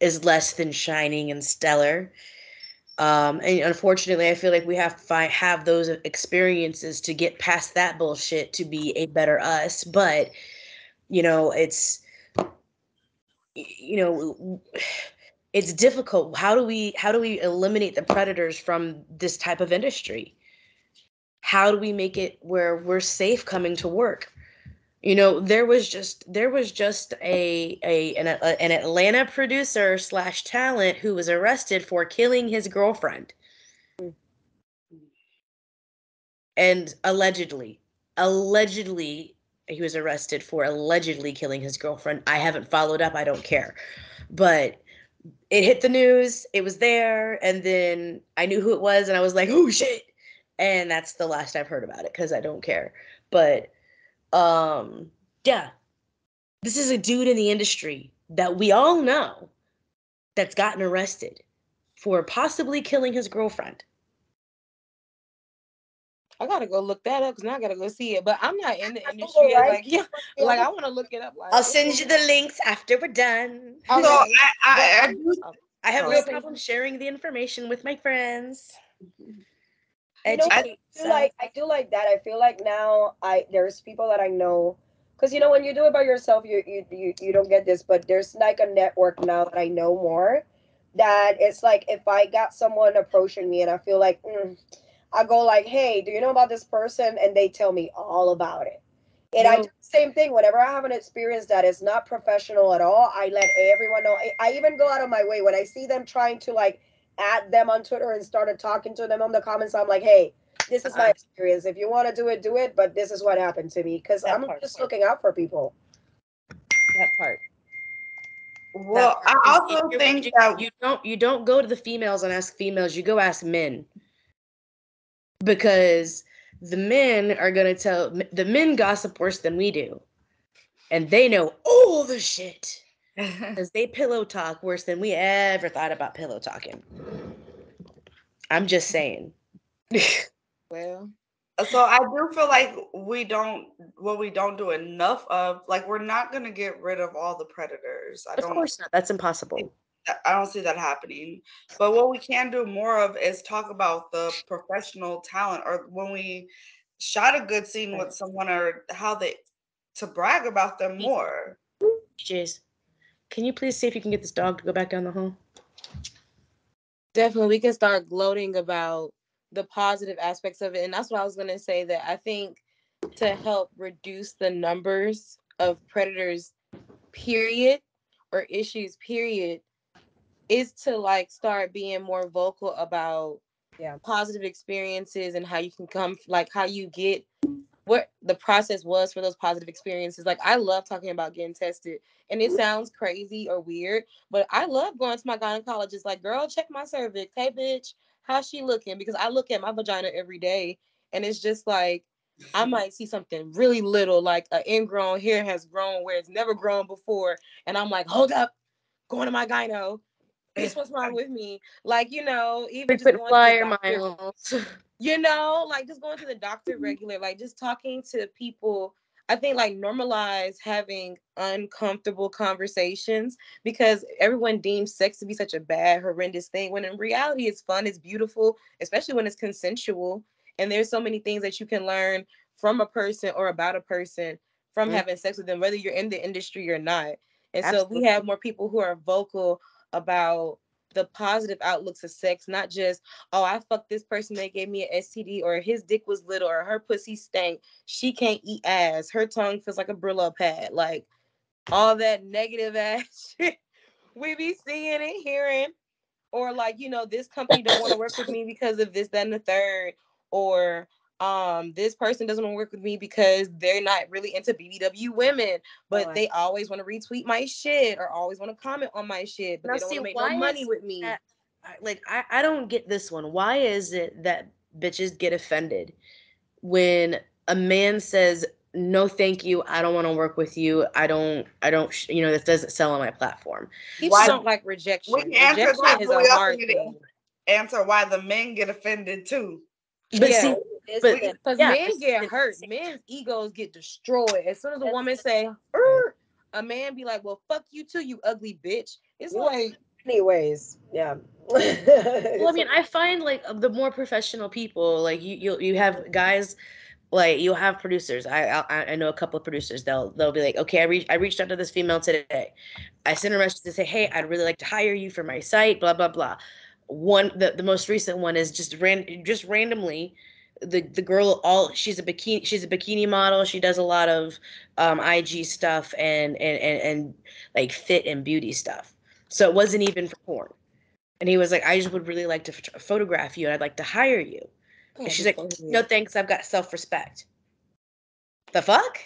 is less than shining and stellar. And unfortunately, I feel like we have those experiences to get past that bullshit to be a better us. But it's you know it's difficult. How do we eliminate the predators from this type of industry? How do we make it where we're safe coming to work? You know, there was just an Atlanta producer slash talent who was arrested for killing his girlfriend. And allegedly he was arrested for allegedly killing his girlfriend. I haven't followed up. I don't care. But it hit the news. It was there. And then I knew who it was. And I was like, oh, shit. And that's the last I've heard about it because I don't care. But, yeah. This is a dude in the industry that we all know that's gotten arrested for possibly killing his girlfriend. I gotta go look that up because now I gotta go see it. But I'm not in the industry. Right? Like, yeah, like I want to look it up. Like, I'll send you the links after we're done. Okay. So I have no problem sharing the information with my friends. You know, I do like that. I feel like now there's people that I know, because you know when you do it by yourself, you don't get this, but there's like a network now that I know more. That it's like if I got someone approaching me and I feel like I go like, hey, do you know about this person? And they tell me all about it. And I do the same thing whenever I have an experience that is not professional at all. I let everyone know. I even go out of my way when I see them trying to like add them on Twitter and started talking to them on the comments. I'm like, hey, this is my experience. If you want to do it, do it. But this is what happened to me because I'm just looking out for people. That part. Well, I also think that you don't go to the females and ask females. You go ask men, because the men are gonna tell the men gossip worse than we do, and they know all the shit because they pillow talk worse than we ever thought about pillow talking. I'm just saying. Well, so I do feel like we don't do enough of, like, we're not going to get rid of all the predators. Of course not. That's impossible. I don't see that happening. But what we can do more of is talk about the professional talent, or when we shot a good scene with someone, or how they, to brag about them more. Jeez. Can you please see if you can get this dog to go back down the hall? Definitely, we can start gloating about the positive aspects of it. And that's what I was going to say, that I think to help reduce the numbers of predators, period, or issues, period, is to like start being more vocal about positive experiences and how you can come, like how you get what the process was for those positive experiences. Like I love talking about getting tested, and it sounds crazy or weird, but I love going to my gynecologist like, girl, check my cervix. Hey bitch, how's she looking? Because I look at my vagina every day, and it's just like I might see something really little, like an ingrown hair has grown where it's never grown before, and I'm like, hold up, going to my gyno. Bitch, what's wrong with me? Like, you know, even just going to the doctor, miles. You know, like just going to the doctor regular, like just talking to people. I think like normalize having uncomfortable conversations, because everyone deems sex to be such a bad, horrendous thing, when in reality it's fun, it's beautiful, especially when it's consensual. And there's so many things that you can learn from a person or about a person from having sex with them, whether you're in the industry or not. And so we have more people who are vocal about the positive outlooks of sex, not just, oh, I fucked this person, they gave me an STD, or his dick was little, or her pussy stank, she can't eat ass, her tongue feels like a Brillo pad. Like all that negative ass shit we be seeing and hearing. Or like, you know, this company don't want to work with me because of this, that, and the third. Or this person doesn't want to work with me because they're not really into BBW women, but they always want to retweet my shit or always want to comment on my shit, but now, they don't want to make no money with me. I don't get this one. Why is it that bitches get offended when a man says, no, thank you, I don't want to work with you, I don't, you know, this doesn't sell on my platform? People don't like rejection. Rejection is a hard thing. Answer why the men get offended too. But yeah, because men get hurt. Men's egos get destroyed. As soon as a woman say, a man be like, well, fuck you too, you ugly bitch. It's like, anyways, yeah. Well, I mean, I find like the more professional people, like you have guys, like you'll have producers. I know a couple of producers. They'll be like, okay, I reached out to this female today. I sent a message to say, hey, I'd really like to hire you for my site. Blah blah blah. The most recent one is just randomly, the girl, she's a bikini model. She does a lot of IG stuff and like fit and beauty stuff. So it wasn't even for porn. And he was like, I just would really like to photograph you, and I'd like to hire you. And she's like, no thanks, I've got self-respect. The fuck?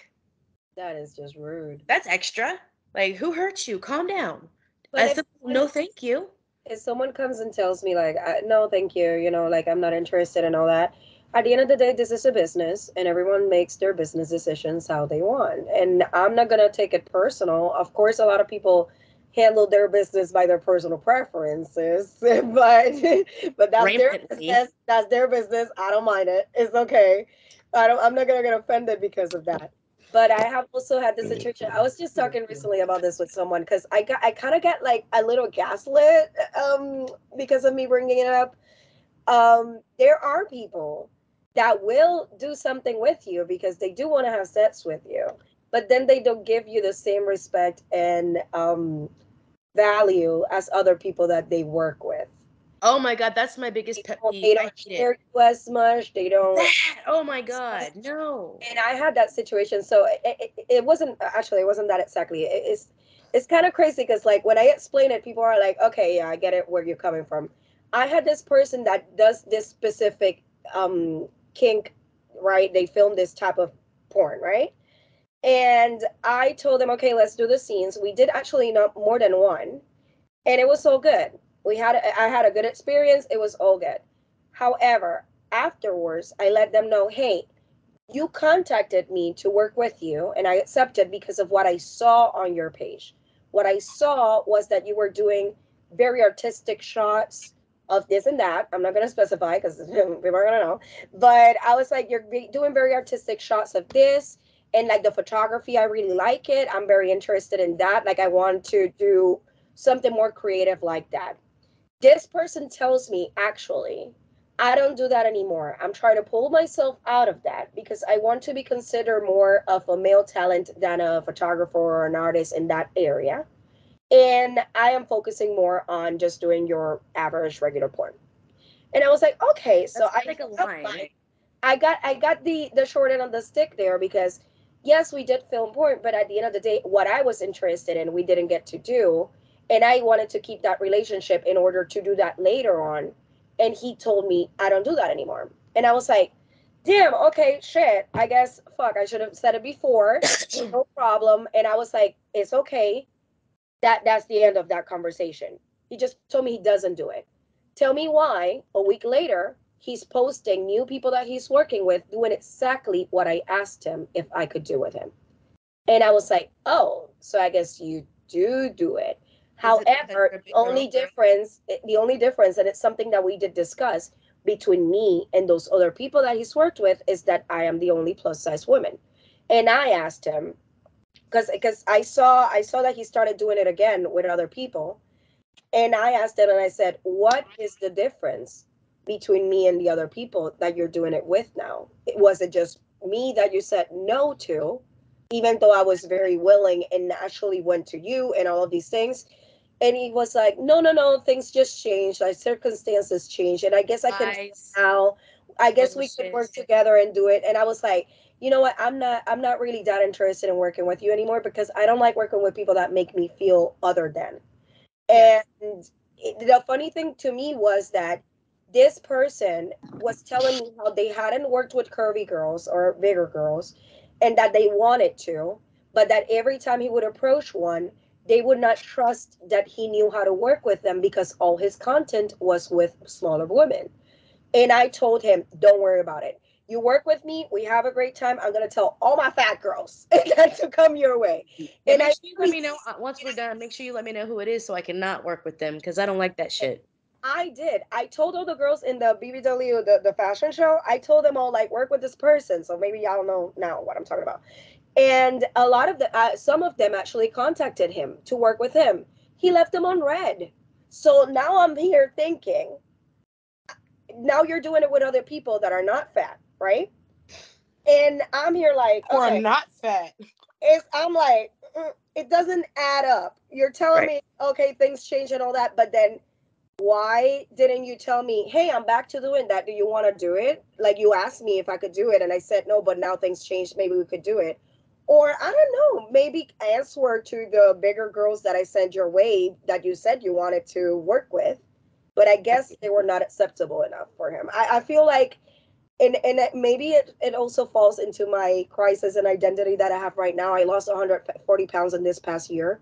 That is just rude. That's extra. Like, who hurt you? Calm down. But I said, no thank you. If someone comes and tells me like, no, thank you, you know, like I'm not interested in all that. At the end of the day, this is a business, and everyone makes their business decisions how they want. And I'm not gonna take it personal. Of course, a lot of people handle their business by their personal preferences, but that's their business. That's their business. I don't mind it. It's okay. I'm not gonna get offended because of that. But I have also had this situation. I was just talking recently about this with someone because I kind of get like a little gaslit because of me bringing it up. There are people that will do something with you because they do want to have sex with you, but then they don't give you the same respect and value as other people that they work with. Oh my god, that's my biggest pet peeve. They don't share you as much. They don't. Oh my god, no. And I had that situation, so it wasn't actually, it wasn't that exactly. It's kind of crazy because like when I explain it, people are like, okay, yeah, I get it where you're coming from. I had this person that does this specific kink, right? They film this type of porn, right? And I told them, okay, let's do the scenes. We did actually not more than one, and it was so good. I had a good experience. It was all good. However, afterwards, I let them know, hey, you contacted me to work with you, and I accepted because of what I saw on your page. What I saw was that you were doing very artistic shots of this and that. I'm not going to specify because people are going to know. But I was like, you're doing very artistic shots of this. And like the photography, I really like it. I'm very interested in that. Like, I want to do something more creative like that. This person tells me, actually, I don't do that anymore. I'm trying to pull myself out of that because I want to be considered more of a male talent than a photographer or an artist in that area. And I am focusing more on just doing your average regular porn. And I was like, okay, so That's like a line. I got the short end of the stick there because yes, we did film porn, but at the end of the day, what I was interested in, we didn't get to do. And I wanted to keep that relationship in order to do that later on. And he told me, I don't do that anymore. And I was like, damn, okay, shit. I guess, fuck, I should have said it before. No problem. And I was like, it's okay. That's the end of that conversation. He just told me he doesn't do it. Tell me why. A week later, he's posting new people that he's working with doing exactly what I asked him if I could do with him. And I was like, oh, so I guess you do it. However, the only difference, and it's something that we did discuss between me and those other people that he's worked with, is that I am the only plus size woman. And I asked him, because I saw that he started doing it again with other people. And I asked him and I said, what is the difference between me and the other people that you're doing it with now? Was it just me that you said no to, even though I was very willing and actually went to you and all of these things? And he was like, no, no, no, things just changed. Like circumstances changed. And I guess I can now, I guess we could work together and do it. And I was like, you know what? I'm not really that interested in working with you anymore because I don't like working with people that make me feel other than. And the funny thing to me was that this person was telling me how they hadn't worked with curvy girls or bigger girls and that they wanted to, but that every time he would approach one, they would not trust that he knew how to work with them because all his content was with smaller women. And I told him, don't worry about it. You work with me, we have a great time. I'm gonna tell all my fat girls to come your way. Yeah, and make sure you let me know once we're done. Make sure you let me know who it is so I can not work with them because I don't like that shit. I did. I told all the girls in the BBW, the fashion show, I told them all, like, work with this person. So maybe y'all know now what I'm talking about. And a lot of some of them actually contacted him to work with him. He left them on red. So now I'm here thinking, now you're doing it with other people that are not fat, right? And I'm here like, okay, or not fat. I'm like, it doesn't add up. You're telling me, okay, things change and all that, but then why didn't you tell me, hey, I'm back to doing that. Do you want to do it? Like, you asked me if I could do it, and I said no, but now things changed. Maybe we could do it. Or I don't know, maybe answer to the bigger girls that I sent your way that you said you wanted to work with. But I guess they were not acceptable enough for him. I feel like, and maybe it also falls into my crisis and identity that I have right now. I lost 140 pounds in this past year,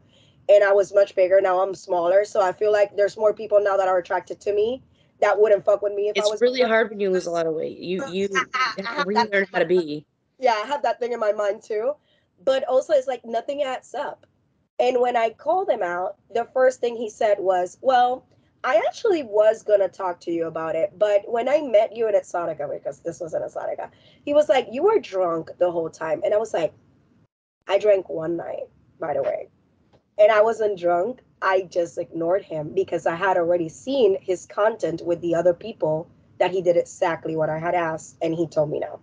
and I was much bigger. Now I'm smaller, so I feel like there's more people now that are attracted to me that wouldn't fuck with me if I It's was really bigger. hard when you lose a lot of weight. You I have to have that. relearn how to be. Yeah, I have that thing in my mind too. But also, it's like nothing adds up. And when I called him out, the first thing he said was, well, I actually was going to talk to you about it. But when I met you in Exotica, because this was in Exotica, he was like, you were drunk the whole time. And I was like, I drank one night, by the way. And I wasn't drunk. I just ignored him because I had already seen his content with the other people that he did exactly what I had asked. And he told me no.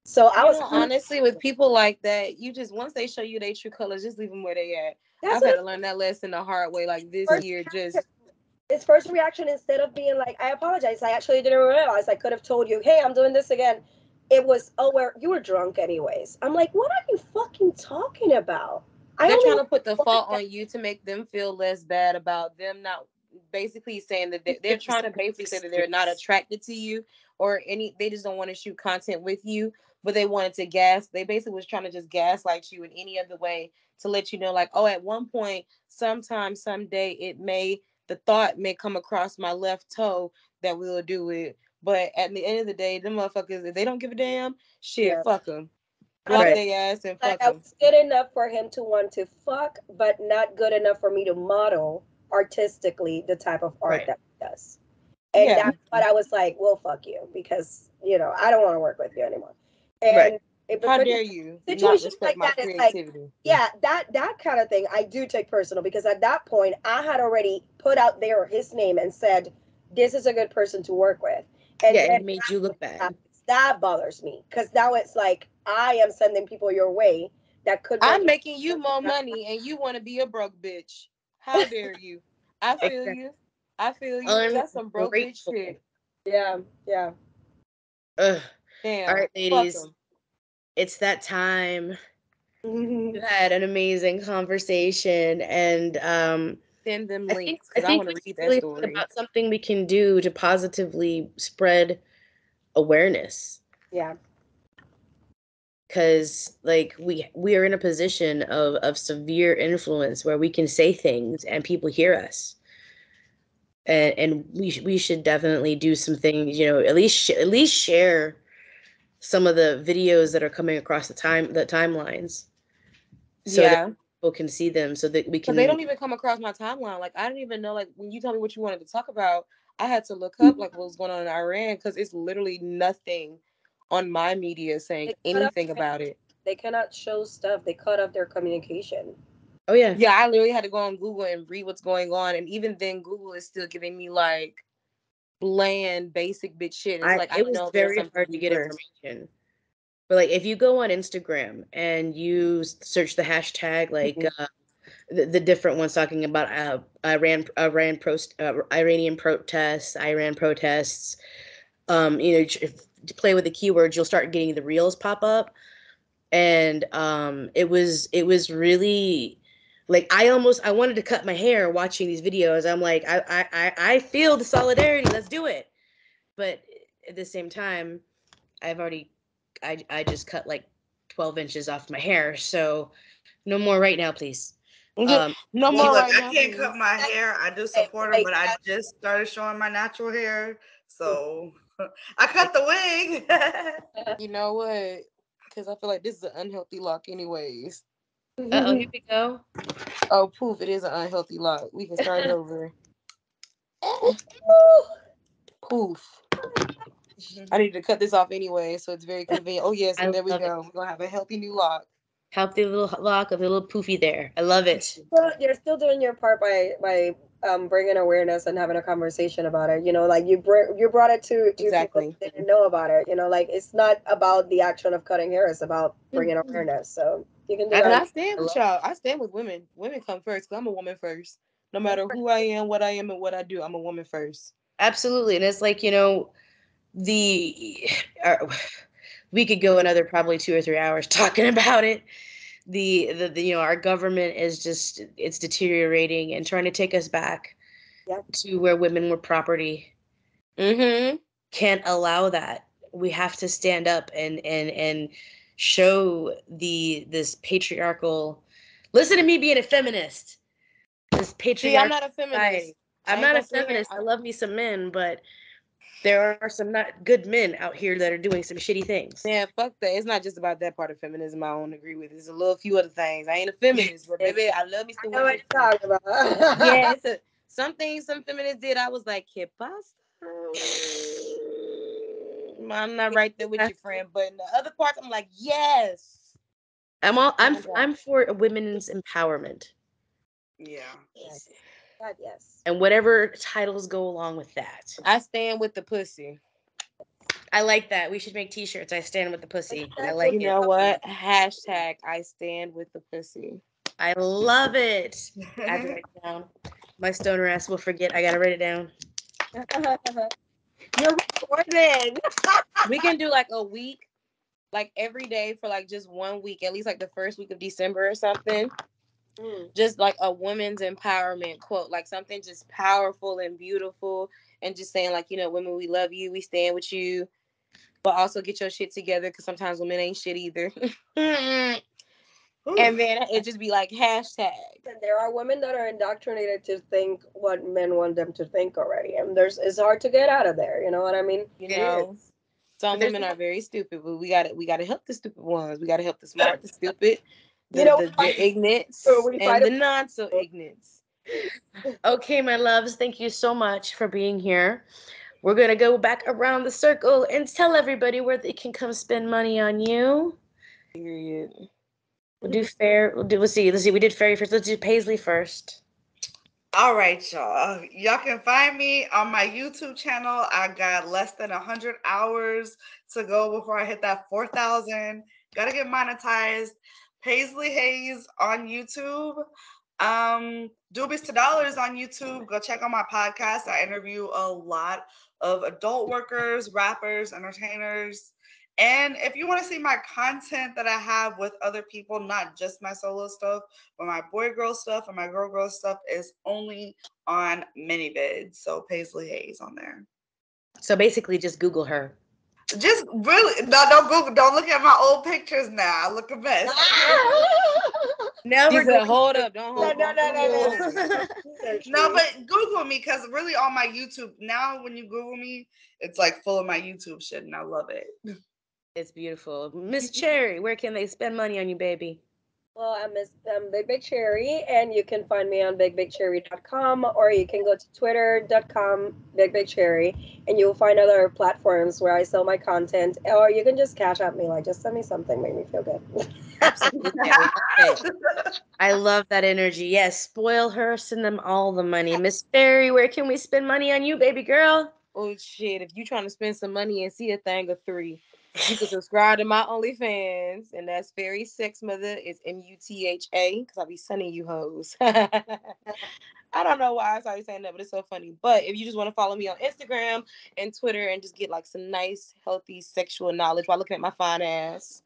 So I was, Honestly, with people like that, you just, once they show you their true colors, just leave them where they at. that's I've what had to learn that lesson the hard way. Like this first year, reaction. just His first reaction, instead of being like, I apologize, I actually didn't realize, I could have told you, hey, I'm doing this again. It was, oh, where you were drunk anyways. I'm like, what are you fucking talking about? I they're only trying went to put the one fault day. on you to make them feel less bad about them not, basically saying that they're trying to basically say that they're not attracted to you or any, they just don't want to shoot content with you, but they wanted to they basically was trying to just gaslight you in any other way to let you know, like, oh, at one point, sometime, someday, the thought may come across my left toe that we'll do it. But at the end of the day, them motherfuckers, if they don't give a damn, shit, Yeah. fuck them. I Block feel Right. their ass and like fuck I them. was good enough for him to want to fuck, but not good enough for me to model artistically the type of art Right. that he does. And Yeah. that's what I was like, well, fuck you, because, I don't want to work with you anymore. Right. And How because dare you not situations respect like my that, it's like, creativity? yeah, that kind of thing I do take personal, because at that point I had already put out there his name and said, this is a good person to work with. And Yeah, then it made you look bad. that bothers me, because now it's like I am sending people your way that could bring I'm making you more money and you want to be a broke bitch. How dare you? I feel Exactly. you. I feel you. That's some broke bitch Ungrateful. shit. yeah, yeah. Ugh. All Damn. right, Fuck ladies, them. it's that time. Mhm. You had an amazing conversation, and Send them I think links I because I think want we to read should that really think story. about something we can do to positively spread awareness, Yeah, because like we are in a position of severe influence where we can say things and people hear us, and we should definitely do some things, at least at least share some of the videos that are coming across the timelines, so that Yeah. people can see them, so that we Because they can. don't even come across my timeline. Like, I didn't even know, like, when you told me what you wanted to talk about, I had to look up, like, what was going on in Iran because it's literally nothing on my media saying they cut off. anything about it. They cannot show stuff. They cut off their communication. Oh yeah. Yeah, I literally had to go on Google and read what's going on. And even then, Google is still giving me, like, bland, basic bitch shit. It's like, I It was know there's very something hard to get deeper. information. But like if you go on Instagram and you search the hashtag, like Mhm. the different ones talking about Iranian protests, Iran protests, if to play with the keywords, you'll start getting the reels pop up. And it was really like I wanted to cut my hair watching these videos. I'm like, I feel the solidarity. Let's do it. But at the same time, I've already I just cut like 12 inches off my hair, so no more right now, please. Um, No Well, more Look, right I now, can't cut please. my hair. I do Hey, support them, hey, but I just started showing my natural hair. So I cut the wig. You know what? Because I feel like this is an unhealthy lock, anyways. here we go. Oh, poof, it is an unhealthy lock. We can start it over. Poof. I need to cut this off anyway, so it's very convenient. Oh, yes, and I there we love it. go. We're going to have a healthy new lock. Healthy little lock of a little poofy there. I love it. Well, you're still doing your part by bringing awareness and having a conversation about it. Like you brought it to people Exactly. that didn't know about it. Like it's not about the action of cutting hair; it's about bringing awareness. So you can do I And that. love I stand I with love y'all. I stand with women. Women come first because I'm a woman first. No matter who I am, what I am, and what I do, I'm a woman first. Absolutely. And it's like, we could go another probably 2 or 3 hours talking about it. The our government is just, it's deteriorating and trying to take us back to where women were property. Mm-hmm. Can't allow that. We have to stand up and show this patriarchal. Listen to me being a feminist. This patriarchal. See, I'm not a feminist. Society. I'm not a feminist. I love me some men, but there are some not good men out here that are doing some shitty things. Yeah, fuck that. It's not just about that part of feminism I don't agree with. There's a little few other things. I ain't a feminist, but baby, I love me some I know women. what you're talking about. Yeah, some things some feminists did, I was like, ¿Qué pasa? I'm not right there with your friend, but in the other parts, I'm like, yes. I'm for women's empowerment. Yeah. Yes. God, yes. And whatever titles go along with that. I stand with the pussy. I like that. We should make t-shirts. I stand with the pussy. I like it. You know what? Hashtag I stand with the pussy. I love it. I have to write it down. My stoner ass will forget. I gotta write it down. You're recording. We can do like a week, like every day for like just 1 week, at least like the first week of December or something. Just like a women's empowerment quote, like something just powerful and beautiful, and just saying like, women, we love you, we stand with you, but also get your shit together, because sometimes women ain't shit either. And then it just be like hashtag. And there are women that are indoctrinated to think what men want them to think already, and it's hard to get out of there. You know what I mean? Some women are very stupid, but we gotta help the stupid ones. We gotta help the smart, the stupid, the ignorance, and the not so ignorance. Okay, my loves, thank you so much for being here. We're gonna go back around the circle and tell everybody where they can come spend money on you. Period. We'll do fair. Let's see. We did fairy first. Let's do Paislee first. All right, y'all. Y'all can find me on my YouTube channel. I got less than 100 hours to go before I hit that 4,000. Gotta get monetized. Paislee Haze on YouTube. Doobies to Dollars on YouTube. Go check out my podcast. I interview a lot of adult workers, rappers, entertainers. And if you want to see my content that I have with other people, not just my solo stuff, but my boy girl stuff and my girl stuff, is only on ManyVids. So Paislee Haze on there. So basically just Google her. Just really, no, don't Google. Don't look at my old pictures now. I look a mess. Never said, hold up. Don't hold No. No, but Google me, because really on my YouTube, now when you Google me, it's like full of my YouTube shit, and I love it. It's beautiful. Miss Cherry, where can they spend money on you, baby? Well, I'm Big Cherry, and you can find me on bigbigcherry.com, or you can go to twitter.com, bigbigcherry, and you'll find other platforms where I sell my content, or you can just cash at me, like, just send me something, make me feel good. Absolutely. I love that energy. Yes, spoil her, send them all the money. Miss Fairy, where can we spend money on you, baby girl? Oh, shit. If you trying to spend some money and see a thing of three, you can subscribe to my OnlyFans, and that's Fairy Sex Mutha. It's MUTHA, because I'll be sending you hoes. I don't know why I started saying that, but it's so funny. But if you just want to follow me on Instagram and Twitter and just get like some nice, healthy sexual knowledge while looking at my fine ass.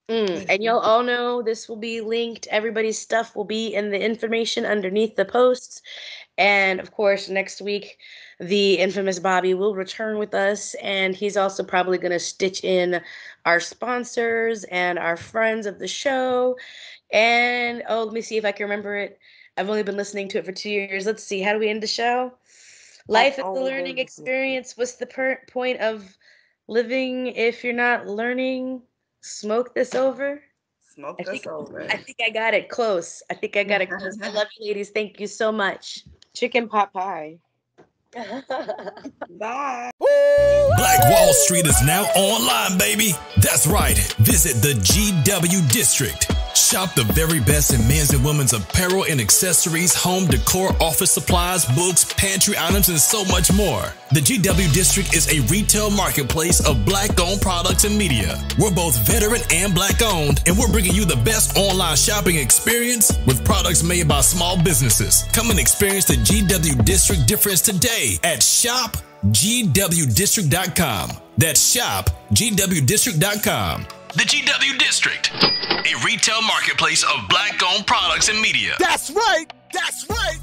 And y'all all know this will be linked. Everybody's stuff will be in the information underneath the posts. And of course, next week, the infamous Bobby will return with us. And he's also probably going to stitch in our sponsors and our friends of the show. And, let me see if I can remember it. I've only been listening to it for 2 years. Let's see. How do we end the show? Life is a learning experience. What's the point of living if you're not learning? Smoke this over. Smoke this over. I think I got it close. I love you, ladies. Thank you so much. Chicken pot pie. Bye. Black Wall Street is now online, baby. That's right. Visit the GW District. Shop the very best in men's and women's apparel and accessories, home decor, office supplies, books, pantry items, and so much more. The GW District is a retail marketplace of Black-owned products and media. We're both veteran and Black-owned, and we're bringing you the best online shopping experience with products made by small businesses. Come and experience the GW District difference today at shopgwdistrict.com. That's shopgwdistrict.com. The GW District, a retail marketplace of Black-owned products and media. That's right. That's right.